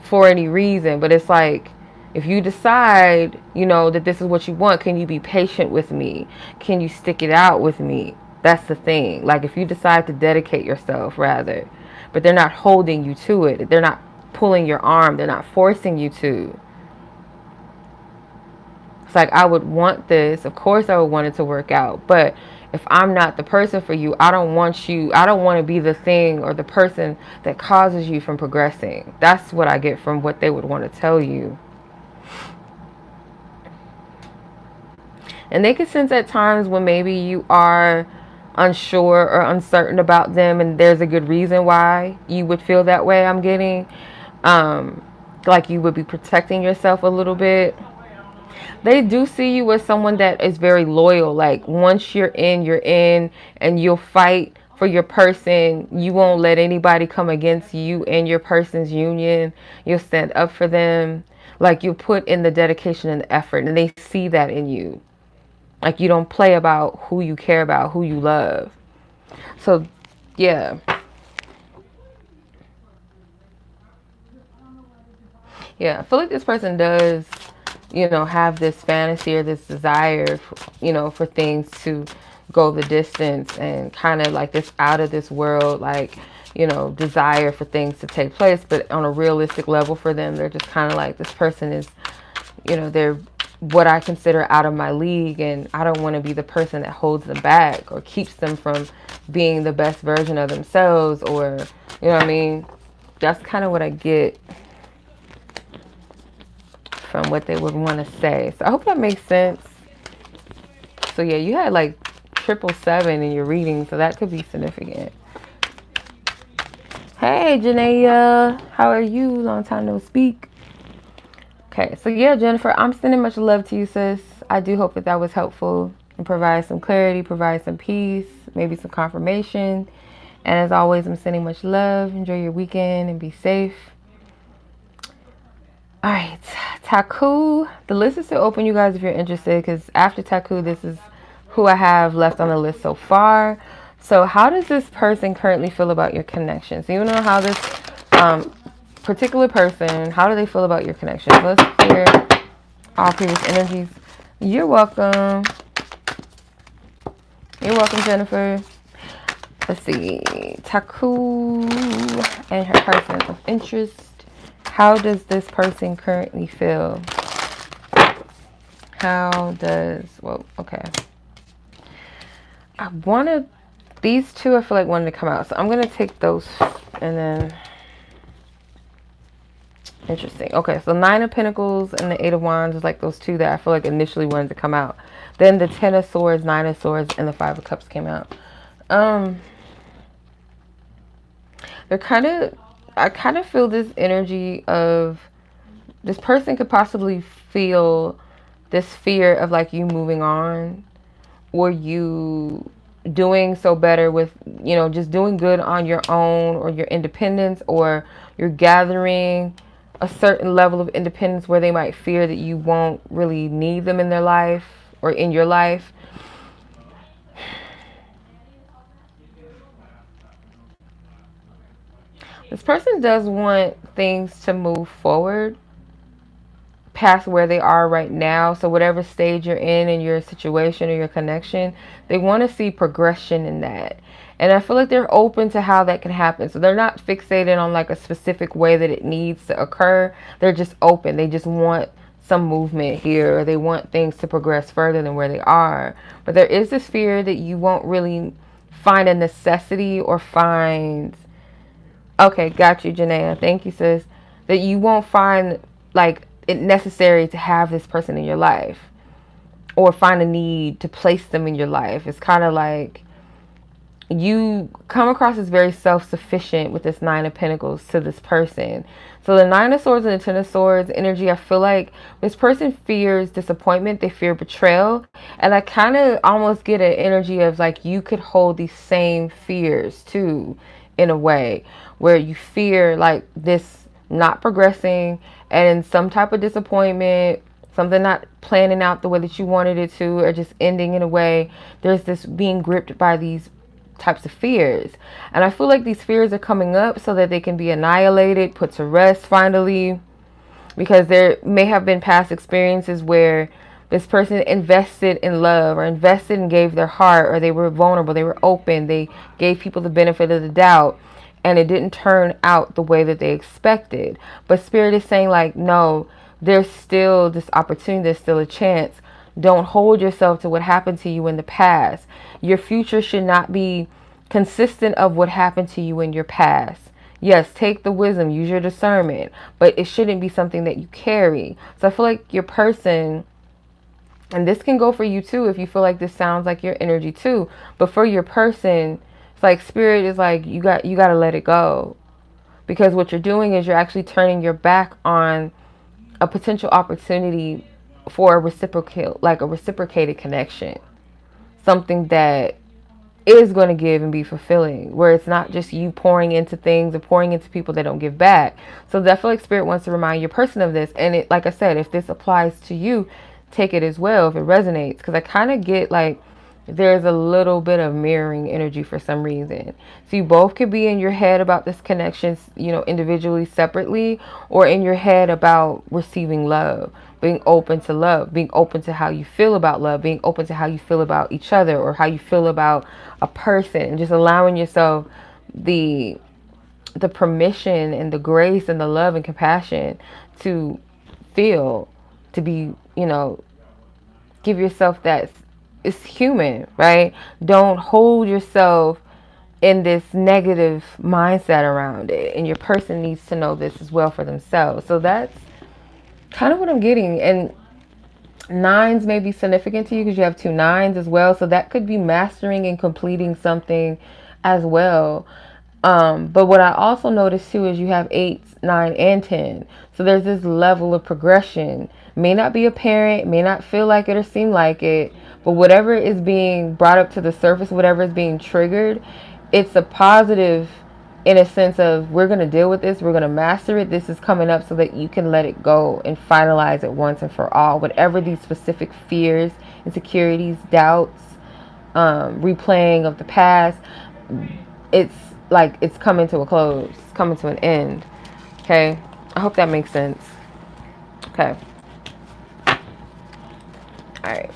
for any reason. But it's like, if you decide, that this is what you want, can you be patient with me? Can you stick it out with me? That's the thing. Like, if you decide to dedicate yourself, rather, but they're not holding you to it, they're not pulling your arm, they're not forcing you to. It's like, I would want this. Of course I would want it to work out. But if I'm not the person for you, I don't want to be the thing or the person that causes you from progressing. That's what I get from what they would want to tell you. And they could sense at times when maybe you are unsure or uncertain about them, and there's a good reason why you would feel that way, I'm getting. Like you would be protecting yourself a little bit. They do see you as someone that is very loyal. Like, once you're in, and you'll fight for your person. You won't let anybody come against you and your person's union. You'll stand up for them. Like, you put in the dedication and the effort, and they see that in you. Like, you don't play about who you care about, who you love. So, yeah. Yeah, I feel like this person does, have this fantasy or this desire, for things to go the distance, and kind of like this out of this world, like, desire for things to take place. But on a realistic level for them, they're just kind of like, this person is, they're what I consider out of my league, and I don't want to be the person that holds them back or keeps them from being the best version of themselves, or, you know what I mean? That's kind of what I get from what they would want to say. So I hope that makes sense. So yeah, you had like 777 in your reading, so that could be significant. Hey Janaya, how are you? Long time no speak. Okay, so yeah, Jennifer, I'm sending much love to you, sis. I do hope that that was helpful and provide some clarity, provide some peace, maybe some confirmation. And as always, I'm sending much love. Enjoy your weekend and be safe. All right, Taku. The list is still open, you guys, if you're interested, because after Taku, this is who I have left on the list so far. So how does this person currently feel about your connection? So you know how this particular person, how do they feel about your connection? So let's hear all previous energies. You're welcome. You're welcome, Jennifer. Let's see. Taku and her person of interest. How does this person currently feel? Okay. These two I feel like wanted to come out. So I'm going to take those and then, interesting. Okay, so 9 of Pentacles and the 8 of Wands is like those two that I feel like initially wanted to come out. Then the 10 of Swords, 9 of Swords, and the 5 of Cups came out. I kind of feel this energy of this person could possibly feel this fear of like you moving on, or you doing so better with, just doing good on your own, or your independence, or you're gathering a certain level of independence where they might fear that you won't really need them in their life or in your life. This person does want things to move forward, past where they are right now. So whatever stage you're in your situation or your connection, they want to see progression in that. And I feel like they're open to how that can happen. So they're not fixated on like a specific way that it needs to occur. They're just open. They just want some movement here, or they want things to progress further than where they are. But there is this fear that you won't really find a necessity or find, okay, got you, Janaya. Thank you, sis. That you won't find like it necessary to have this person in your life or find a need to place them in your life. It's kind of like you come across as very self-sufficient with this Nine of Pentacles to this person. So the Nine of Swords and the Ten of Swords energy, I feel like this person fears disappointment. They fear betrayal. And I kind of almost get an energy of like you could hold these same fears too, in a way, where you fear like this not progressing and some type of disappointment, something not planning out the way that you wanted it to, or just ending in a way. There's this being gripped by these types of fears, and I feel like these fears are coming up so that they can be annihilated, put to rest finally, because there may have been past experiences where this person invested in love or invested and gave their heart, or they were vulnerable, they were open, they gave people the benefit of the doubt, and it didn't turn out the way that they expected. But Spirit is saying like, no, there's still this opportunity, there's still a chance. Don't hold yourself to what happened to you in the past. Your future should not be consistent of what happened to you in your past. Yes, take the wisdom, use your discernment, but it shouldn't be something that you carry. So I feel like your person, and this can go for you too if you feel like this sounds like your energy too, but for your person, it's like Spirit is like you got to let it go. Because what you're doing is you're actually turning your back on a potential opportunity for a reciprocated connection, something that is going to give and be fulfilling, where it's not just you pouring into things or pouring into people that don't give back. So definitely Spirit wants to remind your person of this. And it, like I said, if this applies to you, take it as well if it resonates, because I kind of get like there's a little bit of mirroring energy for some reason. So you both could be in your head about this connection, you know, individually, separately, or in your head about receiving love, being open to love, being open to how you feel about love, being open to how you feel about each other or how you feel about a person, and just allowing yourself the permission and the grace and the love and compassion to feel, to be, you know, give yourself that. It's human, right? Don't hold yourself in this negative mindset around it. And your person needs to know this as well for themselves. So that's kind of what I'm getting. And nines may be significant to you because you have two nines as well. So that could be mastering and completing something as well. But what I also noticed too is you have 8, 9, and 10. So there's this level of progression. May not be apparent, may not feel like it or seem like it, but whatever is being brought up to the surface, whatever is being triggered, it's a positive in a sense of we're going to deal with this, we're going to master it, this is coming up so that you can let it go and finalize it once and for all. Whatever these specific fears, insecurities, doubts, replaying of the past, it's like it's coming to a close, it's coming to an end. Okay, I hope that makes sense. Okay, all right.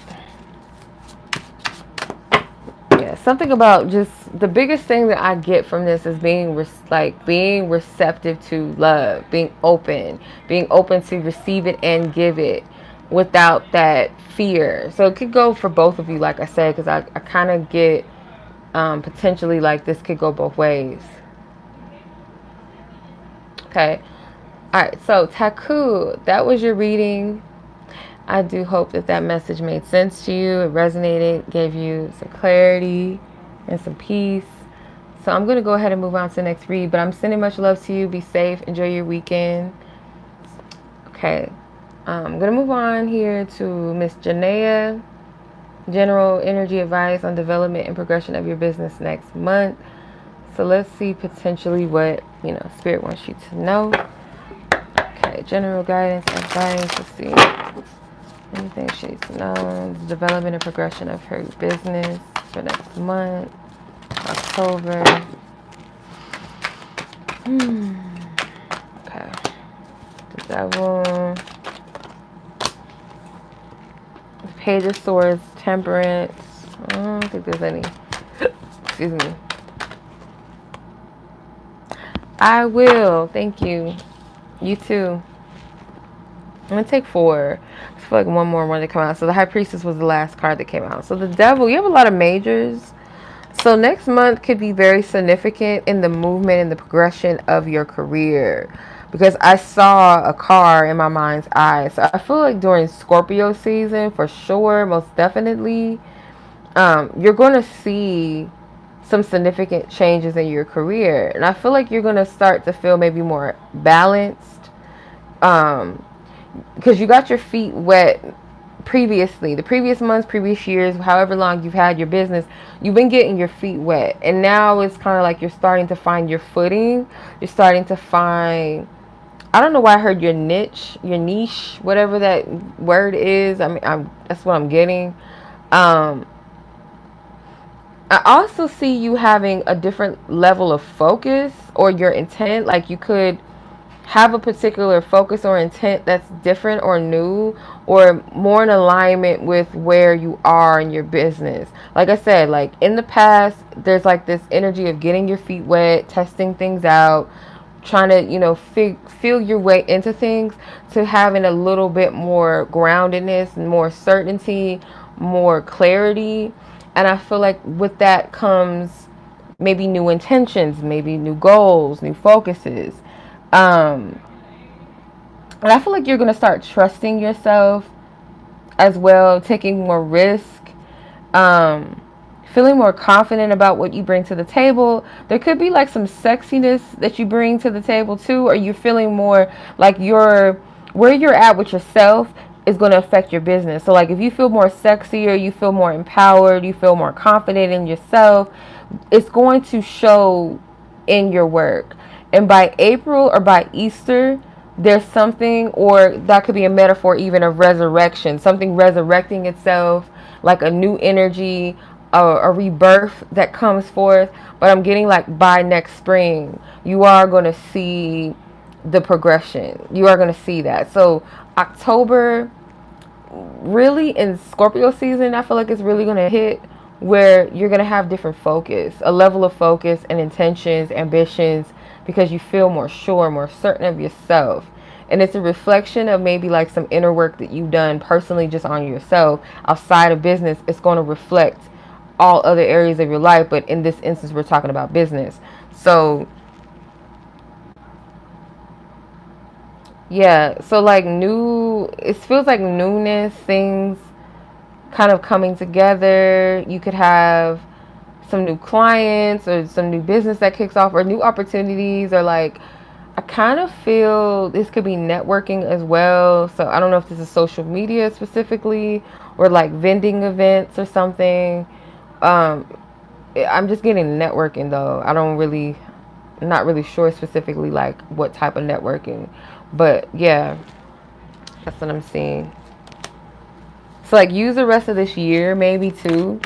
Yeah, something about just the biggest thing that I get from this is being receptive to love, being open to receive it and give it without that fear. So it could go for both of you, like I said, because I kind of get potentially like this could go both ways. Okay. All right. So Taku, that was your reading. I do hope that that message made sense to you. It resonated, gave you some clarity and some peace. So I'm going to go ahead and move on to the next read. But I'm sending much love to you. Be safe. Enjoy your weekend. Okay. I'm going to move on here to Miss Janaya. General energy advice on development and progression of your business next month. So let's see potentially what, Spirit wants you to know. Okay, general guidance, advice. Let's see. Anything she needs to know. The development and progression of her business for next month. October. Okay. The devil. Page of Swords, Temperance. I don't think there's any. Excuse me. I will. Thank you. You too. I'm going to take 4. I feel like one more to come out. So the High Priestess was the last card that came out. So the Devil, you have a lot of majors. So next month could be very significant in the movement and the progression of your career. Because I saw a car in my mind's eye. So I feel like during Scorpio season, for sure, most definitely, you're going to see some significant changes in your career. And I feel like you're going to start to feel maybe more balanced. Because you got your feet wet previously, the previous months, previous years, however long you've had your business, you've been getting your feet wet. And now it's kind of like you're starting to find your footing. You're starting to find, I don't know why I heard your niche, whatever that word is. I mean, that's what I'm getting. I also see you having a different level of focus or your intent. Like you could have a particular focus or intent that's different or new or more in alignment with where you are in your business. Like I said, like in the past, there's like this energy of getting your feet wet, testing things out, trying to, feel your way into things, to having a little bit more groundedness, more certainty, more clarity. And I feel like with that comes maybe new intentions, maybe new goals, new focuses. And I feel like you're going to start trusting yourself as well, taking more risk, feeling more confident about what you bring to the table. There could be like some sexiness that you bring to the table too, or you're feeling more like where you're at with yourself is going to affect your business. So like if you feel more sexy or you feel more empowered, you feel more confident in yourself, it's going to show in your work. And by April or by Easter, there's something, or that could be a metaphor even of resurrection, something resurrecting itself, like a new energy, a rebirth that comes forth. But I'm getting like by next spring, you are going to see the progression. You are going to see that. So October, really in Scorpio season, I feel like it's really going to hit where you're going to have different focus, a level of focus and intentions, ambitions, because you feel more sure, more certain of yourself. And it's a reflection of maybe like some inner work that you've done personally just on yourself. Outside of business, it's going to reflect all other areas of your life. But in this instance, we're talking about business. So yeah, so like it feels like newness, things kind of coming together. You could have some new clients or some new business that kicks off, or new opportunities, or like I kind of feel this could be networking as well. So I don't know if this is social media specifically or like vending events or something. I'm just getting networking though. Not really sure specifically like what type of networking, but yeah, that's what I'm seeing. So like use the rest of this year maybe too,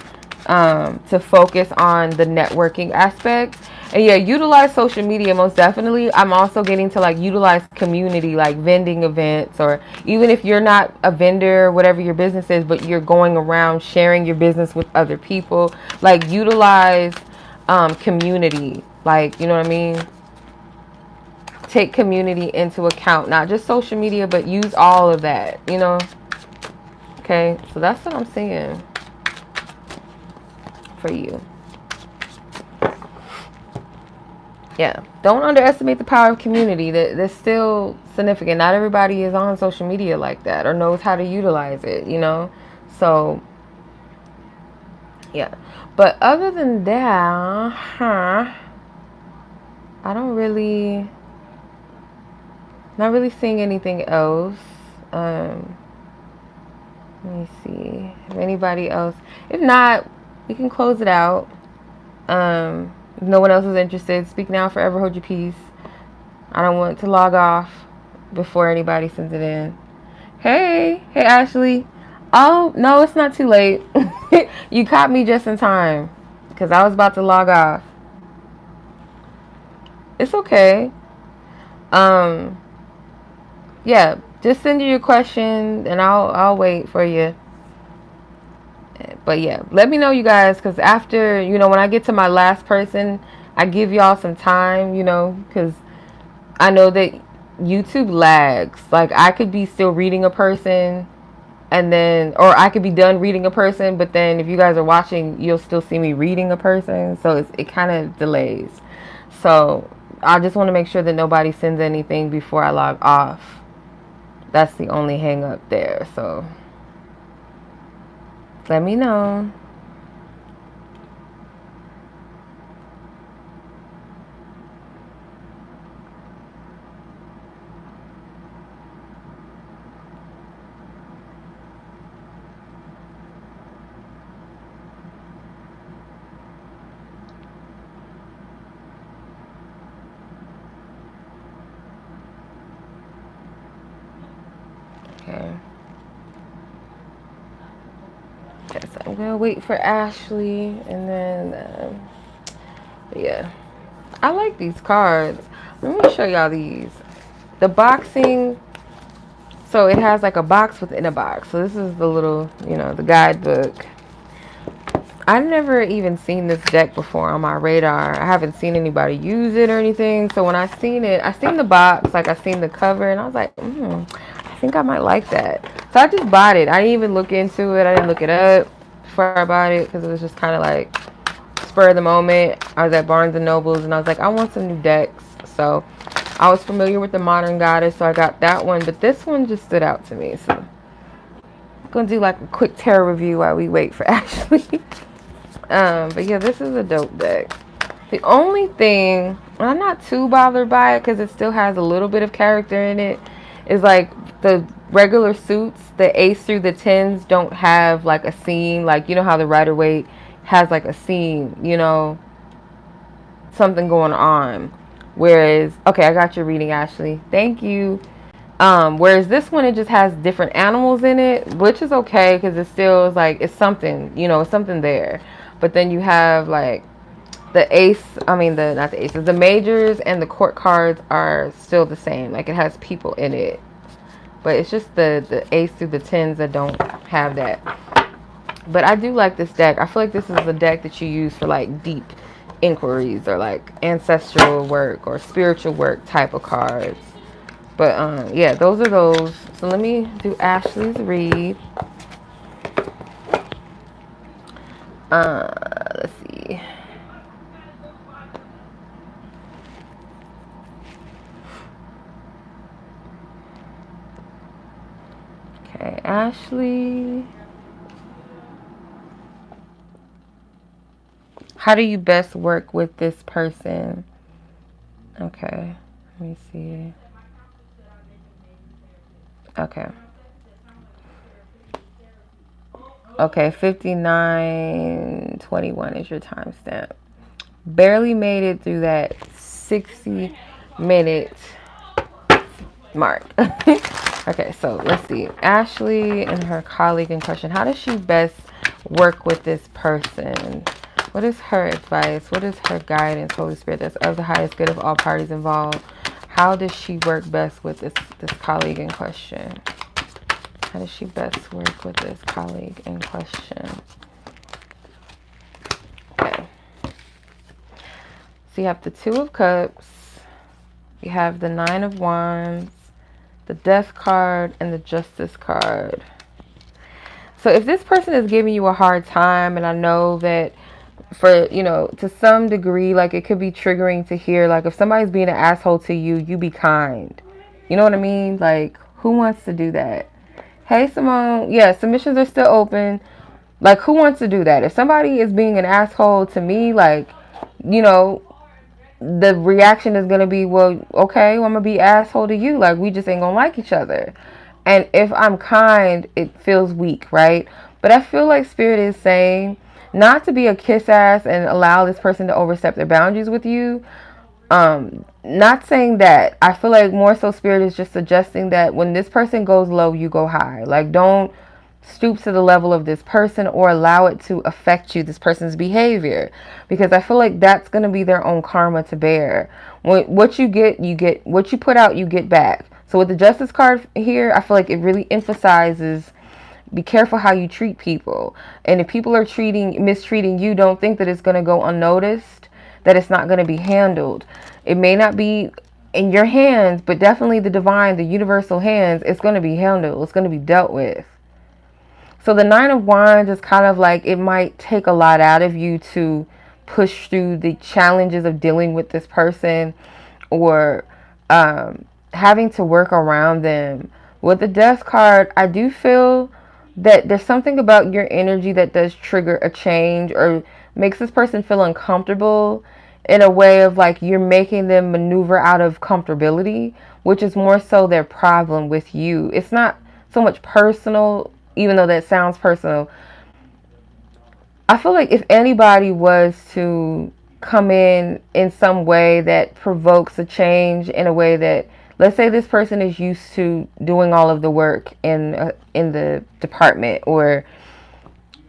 to focus on the networking aspect. And yeah, utilize social media most definitely. I'm also getting to like utilize community, like vending events, or even if you're not a vendor, whatever your business is, but you're going around sharing your business with other people, like utilize community, like, you know what I mean? Take community into account, not just social media, but use all of that, Okay, so that's what I'm seeing for you. Yeah, don't underestimate the power of community. That's still significant. Not everybody is on social media like that or knows how to utilize it, So, yeah. But other than that, not really seeing anything else. Let me see if anybody else. If not, we can close it out. If no one else is interested, speak now, forever hold your peace. I don't want to log off before anybody sends it in. Hey Ashley. Oh, no, it's not too late. You caught me just in time because I was about to log off. It's okay. Yeah, just send you your question and I'll wait for you. But yeah, let me know, you guys, because after, when I get to my last person, I give y'all some time, because I know that YouTube lags. Like, I could be still reading a person, and then, or I could be done reading a person, but then if you guys are watching, you'll still see me reading a person. So it kind of delays. So I just want to make sure that nobody sends anything before I log off. That's the only hang up there. So let me know. Okay. Okay, so I'm gonna wait for Ashley, and then yeah, I like these cards. Let me show y'all these. The boxing. So it has like a box within a box. So this is the little, the guidebook. I've never even seen this deck before on my radar. I haven't seen anybody use it or anything. So when I seen it, I seen the box, like I seen the cover, and I was like, I think I might like that. So I just bought it. I didn't even look into it. I didn't look it up before I bought it because it was just kind of like spur of the moment. I was at Barnes and Nobles and I was like, I want some new decks. So I was familiar with the Modern Goddess, so I got that one. But this one just stood out to me. So I'm going to do like a quick tarot review while we wait for Ashley. But yeah, this is a dope deck. The only thing, I'm not too bothered by it because it still has a little bit of character in it, is like the regular suits, the ace through the tens don't have like a scene. Like, you know how the Rider-Waite has like a scene, something going on. Whereas, okay, I got your reading, Ashley. Thank you. Whereas this one, it just has different animals in it, which is okay because it still is like, it's something, it's something there. But then you have like the ace, not the aces, the majors and the court cards are still the same. Like, it has people in it. But it's just the ace through the tens that don't have that. But I do like this deck. I feel like this is a deck that you use for like deep inquiries or like ancestral work or spiritual work type of cards. But yeah, those are those. So let me do Ashley's read. Let's see. Okay, Ashley. How do you best work with this person? Okay, let me see. Okay. Okay, 59:21 is your timestamp. Barely made it through that 60-minute mark. Okay, so let's see. Ashley and her colleague in question. How does she best work with this person? What is her advice? What is her guidance, Holy Spirit, that's of the highest good of all parties involved? How does she work best with this colleague in question? How does she best work with this colleague in question? Okay. So you have the Two of Cups. You have the Nine of Wands, the Death card, and the Justice card. So if this person is giving you a hard time, and I know that for, to some degree, like, it could be triggering to hear, like, if somebody's being an asshole to you, you be kind. You know what I mean? Like, who wants to do that? Hey, Simone. Yeah, submissions are still open. Like, who wants to do that? If somebody is being an asshole to me, like, the reaction is going to be, well, okay, well, I'm going to be asshole to you. Like, we just ain't going to like each other. And if I'm kind, it feels weak, right? But I feel like Spirit is saying not to be a kiss ass and allow this person to overstep their boundaries with you. Not saying that. I feel like more so Spirit is just suggesting that when this person goes low, you go high. Like, don't stoop to the level of this person or allow it to affect you, this person's behavior, because I feel like that's going to be their own karma to bear. What you get, what you put out, you get back. So with the Justice card here, I feel like it really emphasizes be careful how you treat people. And if people are mistreating you, don't think that it's going to go unnoticed, that it's not going to be handled. It may not be in your hands, but definitely the divine, the universal hands, it's going to be handled. It's going to be dealt with. So the Nine of Wands is kind of like, it might take a lot out of you to push through the challenges of dealing with this person, or having to work around them. With the Death card, I do feel that there's something about your energy that does trigger a change, or makes this person feel uncomfortable in a way of like you're making them maneuver out of comfortability, which is more so their problem with you. It's not so much personal, even though that sounds personal. I feel like if anybody was to come in some way that provokes a change, in a way that, let's say this person is used to doing all of the work in the department, or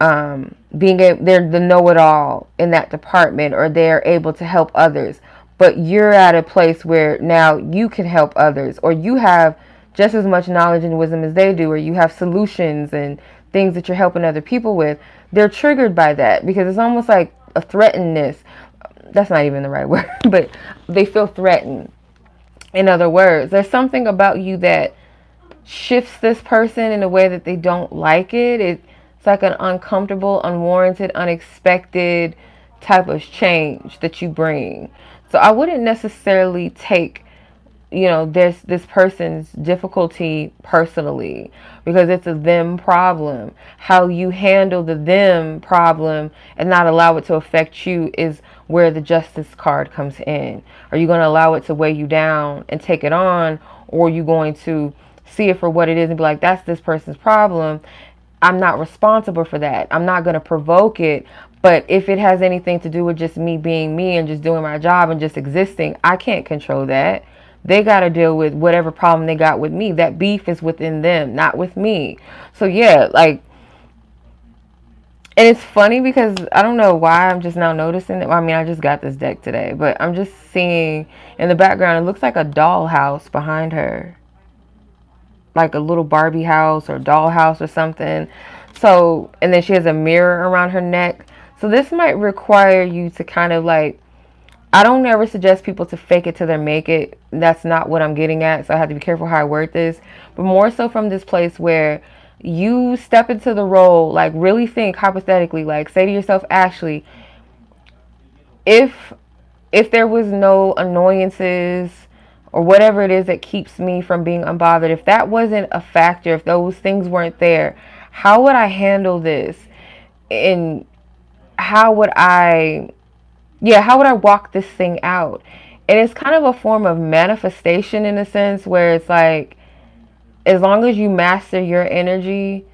they're the know-it-all in that department, or they're able to help others, but you're at a place where now you can help others, or you have just as much knowledge and wisdom as they do, or you have solutions and things that you're helping other people with. They're triggered by that because it's almost like a threatenness. That's not even the right word, but they feel threatened. In other words, there's something about you that shifts this person in a way that they don't like it. It's like an uncomfortable, unwarranted, unexpected type of change that you bring. So I wouldn't necessarily take, this person's difficulty personally, because it's a them problem. How you handle the them problem and not allow it to affect you is where the Justice card comes in. Are you going to allow it to weigh you down and take it on, or are you going to see it for what it is and be like, that's this person's problem, I'm not responsible for that, I'm not going to provoke it. But if it has anything to do with just me being me and just doing my job and just existing, I can't control that. They got to deal with whatever problem they got with me. That beef is within them, not with me. So yeah, like, and it's funny because I don't know why I'm just now noticing it. I mean, I just got this deck today, but I'm just seeing in the background, it looks like a dollhouse behind her. Like a little Barbie house or dollhouse or something. So, and then she has a mirror around her neck. So this might require you to kind of like, I don't ever suggest people to fake it till they make it. That's not what I'm getting at. So I have to be careful how I word this. But more so from this place where you step into the role, like really think hypothetically, like say to yourself, Ashley, if there was no annoyances or whatever it is that keeps me from being unbothered, if that wasn't a factor, if those things weren't there, how would I handle this? And how would I walk this thing out? And it's kind of a form of manifestation in a sense where it's like, as long as you master your energy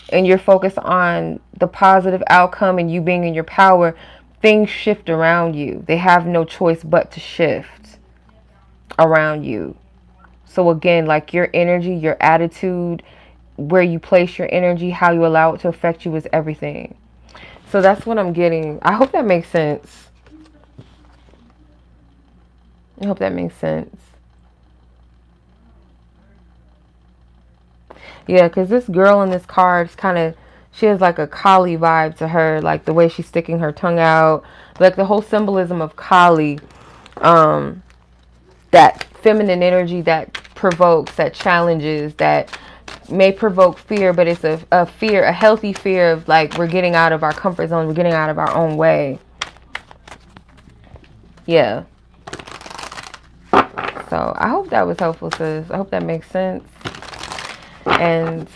and you're focused on the positive outcome and you being in your power, things shift around you. They have no choice but to shift around you. So again, like your energy, your attitude, where you place your energy, how you allow it to affect you is everything. So that's what I'm getting. I hope that makes sense. I hope that makes sense. Yeah, because this girl in this card is kind of, she has like a Kali vibe to her, like the way she's sticking her tongue out, like the whole symbolism of Kali, that feminine energy that provokes, that challenges, that may provoke fear, but it's a fear, a healthy fear of like, we're getting out of our comfort zone, we're getting out of our own way. Yeah. So I hope that was helpful, sis. I hope that makes sense. And,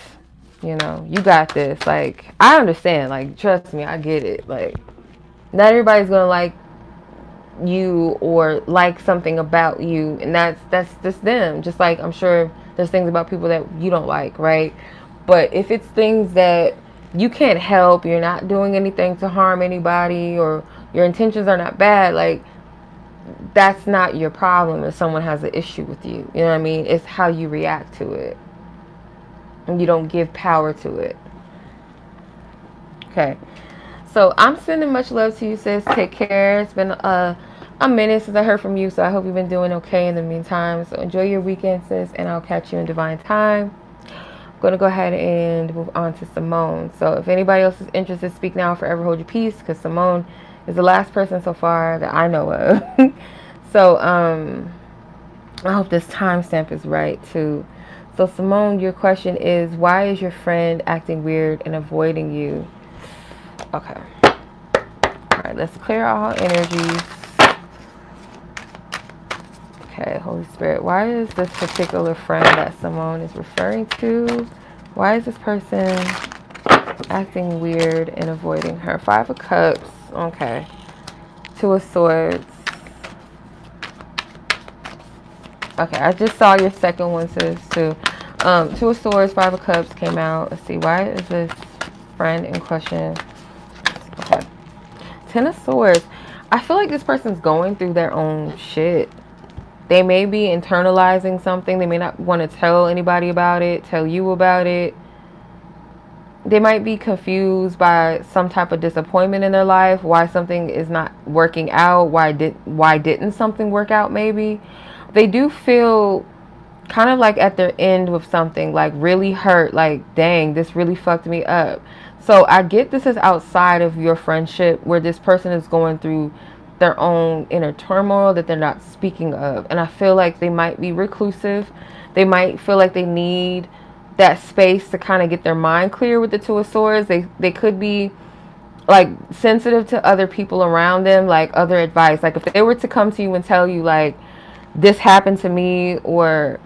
you got this. Like, I understand. Like, trust me, I get it. Like, not everybody's going to like you or like something about you. And that's just them. Just like I'm sure there's things about people that you don't like, right? But if it's things that you can't help, you're not doing anything to harm anybody, or your intentions are not bad, like, that's not your problem if someone has an issue with you. You know what I mean? It's how you react to it. And you don't give power to it. Okay. So I'm sending much love to you, sis. Take care. It's been a minute since I heard from you, so I hope you've been doing okay in the meantime. So enjoy your weekend, sis, and I'll catch you in divine time. going to go ahead and move on to Simone. So if anybody else is interested, speak now, forever hold your peace, because Simone is the last person so far that I know of. So I hope this timestamp is right too. So Simone, your question is, why is your friend acting weird and avoiding you? Okay. All right, let's clear all energies. Okay, Holy Spirit, why is this particular friend that Simone is referring to? Why is this person acting weird and avoiding her? 5 of Cups. Okay. 2 of Swords. Okay, I just saw your second one, sis, too. 2 of Swords, 5 of Cups came out. Let's see, why is this friend in question? Okay. 10 of Swords. I feel like this person's going through their own shit. They may be internalizing something. They may not want to tell anybody about it, tell you about it. They might be confused by some type of disappointment in their life, why something is not working out, why didn't something work out maybe. They do feel kind of like at their end with something, like really hurt, like dang, this really fucked me up. So I get this is outside of your friendship, where this person is going through their own inner turmoil that they're not speaking of. And I feel like they might be reclusive. They might feel like they need that space to kind of get their mind clear with the 2 of Swords. They could be like sensitive to other people around them, like other advice. Like if they were to come to you and tell you like, this happened to me, or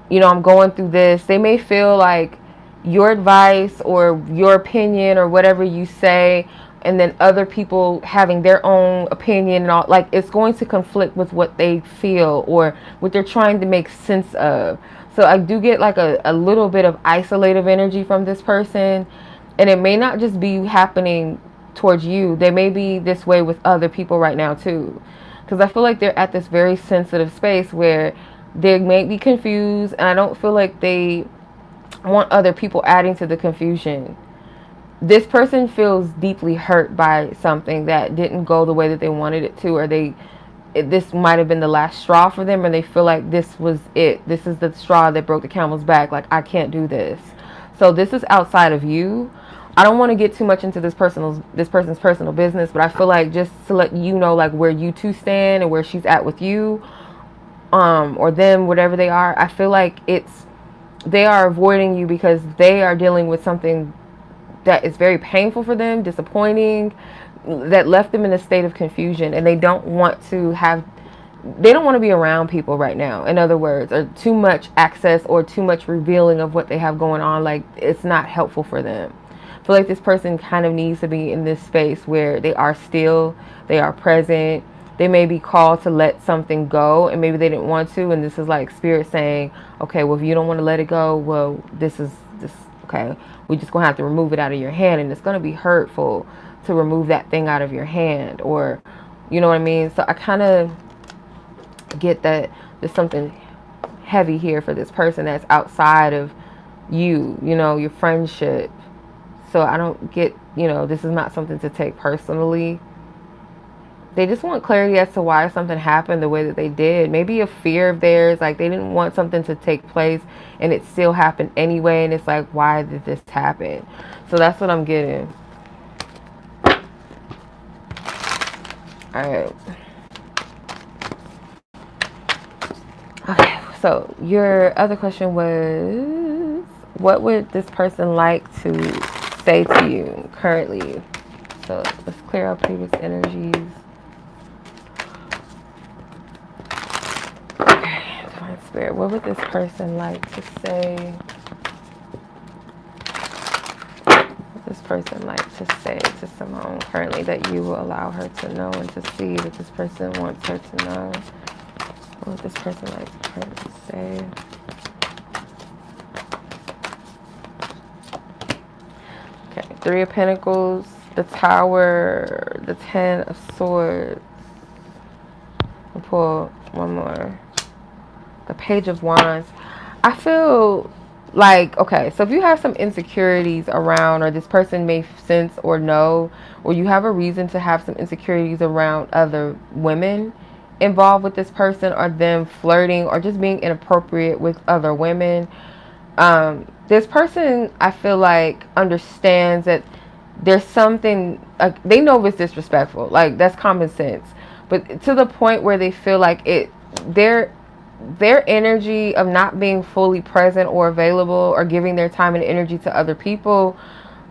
you know, I'm going through this, they may feel like your advice or your opinion or whatever you say, and then other people having their own opinion and all, like it's going to conflict with what they feel or what they're trying to make sense of. So I do get like a little bit of isolative energy from this person, and it may not just be happening towards you. They may be this way with other people right now too, because I feel like they're at this very sensitive space where they may be confused, and I don't feel like they want other people adding to the confusion. This person feels deeply hurt by something that didn't go the way that they wanted it to, or this might have been the last straw for them, or they feel like this was it. This is the straw that broke the camel's back. Like, I can't do this. So this is outside of you. I don't want to get too much into this person's personal business, but I feel like just to let you know like where you two stand and where she's at with you, or them, whatever they are. I feel like they are avoiding you because they are dealing with something that is very painful for them, disappointing, that left them in a state of confusion, and they don't want to be around people right now, in other words, or too much access or too much revealing of what they have going on. Like, it's not helpful for them. I feel like this person kind of needs to be in this space where they are still, they are present. They may be called to let something go, and maybe they didn't want to, and this is like spirit saying, okay, well, if you don't want to let it go, well, this, okay, we're just going to have to remove it out of your hand, and it's going to be hurtful to remove that thing out of your hand, or, you know what I mean? So I kind of get that there's something heavy here for this person that's outside of you, you know, your friendship. So I don't get, you know, this is not something to take personally. They just want clarity as to why something happened the way that they did. Maybe a fear of theirs, like they didn't want something to take place and it still happened anyway, and it's like, why did this happen? So that's what I'm getting. Alright. Okay, so your other question was, what would this person like to say to you currently? So let's clear out previous energies. Okay, Divine Spirit, what would this person like to say? What would this person like to say to Simone currently that you will allow her to know and to see that this person wants her to know? What would this person like her to say? Okay, 3 of Pentacles, the Tower, the 10 of Swords. I'll pull one more. The Page of Wands. I feel like, okay, so if you have some insecurities around, or this person may sense or know, or you have a reason to have some insecurities around other women involved with this person, or them flirting or just being inappropriate with other women, This person, I feel like, understands that there's something, they know it's disrespectful, like that's common sense, but to the point where they feel like their their energy of not being fully present or available or giving their time and energy to other people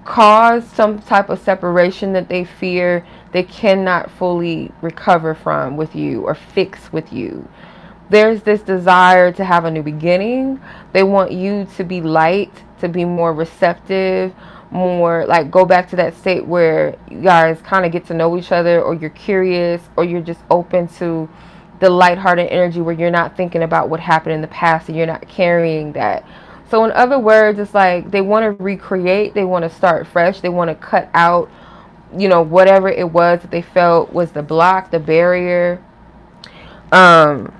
cause some type of separation that they fear they cannot fully recover from with you or fix with you. There's this desire to have a new beginning. They want you to be light, to be more receptive, more like go back to that state where you guys kind of get to know each other, or you're curious, or you're just open to the lighthearted energy where you're not thinking about what happened in the past and you're not carrying that. So in other words, it's like they want to recreate, they want to start fresh, they want to cut out, whatever it was that they felt was the block, the barrier. Um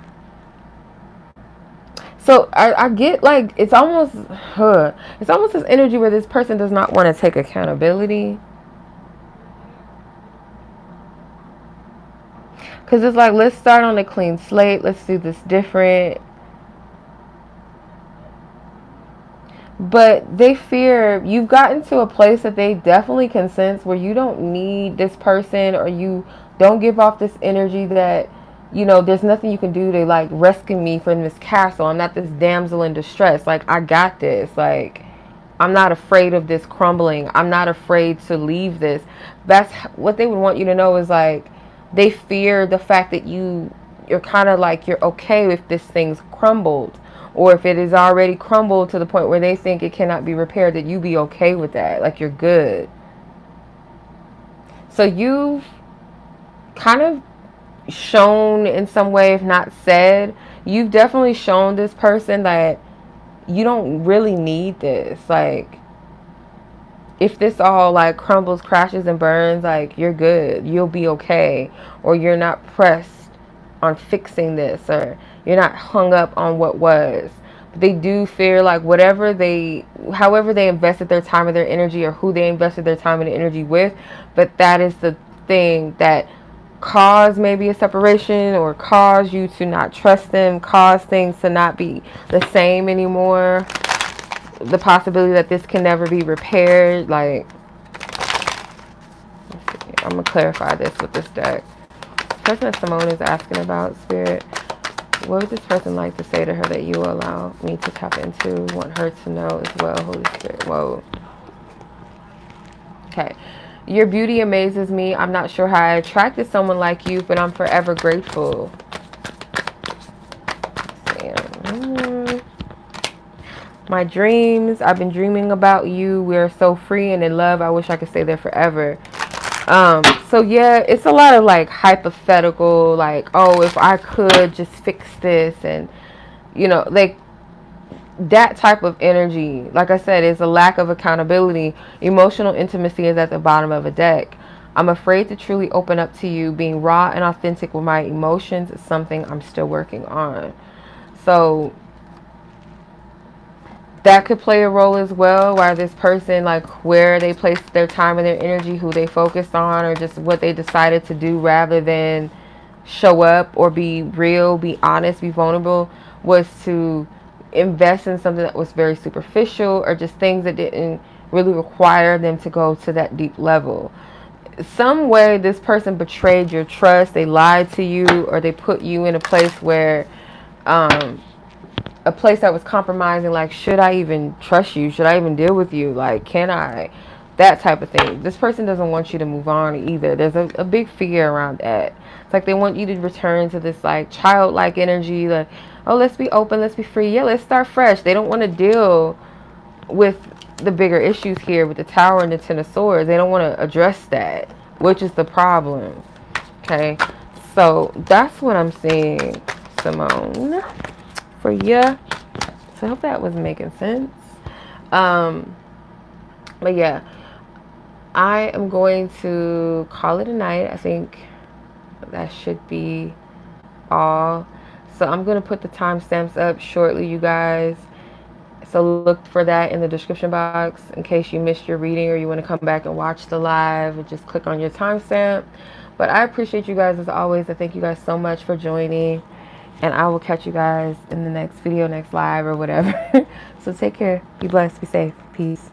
So I get like it's almost this energy where this person does not want to take accountability. Because it's like, let's start on a clean slate. Let's do this different. But they fear you've gotten to a place that they definitely can sense where you don't need this person, or you don't give off this energy that, there's nothing you can do to like rescue me from this castle. I'm not this damsel in distress. Like, I got this. Like, I'm not afraid of this crumbling. I'm not afraid to leave this. That's what they would want you to know, is like they fear the fact that you're kind of like you're okay if this thing's crumbled, or if it is already crumbled to the point where they think it cannot be repaired, that you be okay with that, like you're good. So you've kind of shown in some way, if not said, you've definitely shown this person that you don't really need this. Like, if this all like crumbles, crashes, and burns, like you're good, you'll be okay, or you're not pressed on fixing this, or you're not hung up on what was. But they do fear like however they invested their time and their energy, or who they invested their time and energy with, but that is the thing that caused maybe a separation, or caused you to not trust them, caused things to not be the same anymore. The possibility that this can never be repaired. Like, let's see, I'm gonna clarify this with this deck. The person that Simone is asking about, Spirit, what would this person like to say to her that you will allow me to tap into? Want her to know as well, Holy Spirit. Whoa. Okay. Your beauty amazes me. I'm not sure how I attracted someone like you, but I'm forever grateful. My dreams, I've been dreaming about you. We are so free and in love. I wish I could stay there forever. So yeah, it's a lot of like hypothetical, like, oh, if I could just fix this, and like that type of energy. Like I said, is a lack of accountability. Emotional intimacy is at the bottom of a deck. I'm afraid to truly open up to you. Being raw and authentic with my emotions is something I'm still working on. So that could play a role as well, where this person, like where they place their time and their energy, who they focused on, or just what they decided to do rather than show up or be real, be honest, be vulnerable, was to invest in something that was very superficial, or just things that didn't really require them to go to that deep level. Some way this person betrayed your trust, they lied to you, or they put you in a place where a place that was compromising, like, should I even trust you? Should I even deal with you? Like, can I? That type of thing. This person doesn't want you to move on either. There's a big fear around that. It's like they want you to return to this, like, childlike energy, like, oh, let's be open, let's be free. Yeah, let's start fresh. They don't want to deal with the bigger issues here with the Tower and the Ten of Swords. They don't want to address that, which is the problem. Okay? So, that's what I'm seeing, Simone, for you. So I hope that was making sense. But yeah, I am going to call it a night. I think that should be all. So I'm going to put the timestamps up shortly, you guys. So look for that in the description box in case you missed your reading, or you want to come back and watch the live, and just click on your timestamp. But I appreciate you guys as always. I thank you guys so much for joining. And I will catch you guys in the next video, next live, or whatever. So take care. Be blessed. Be safe. Peace.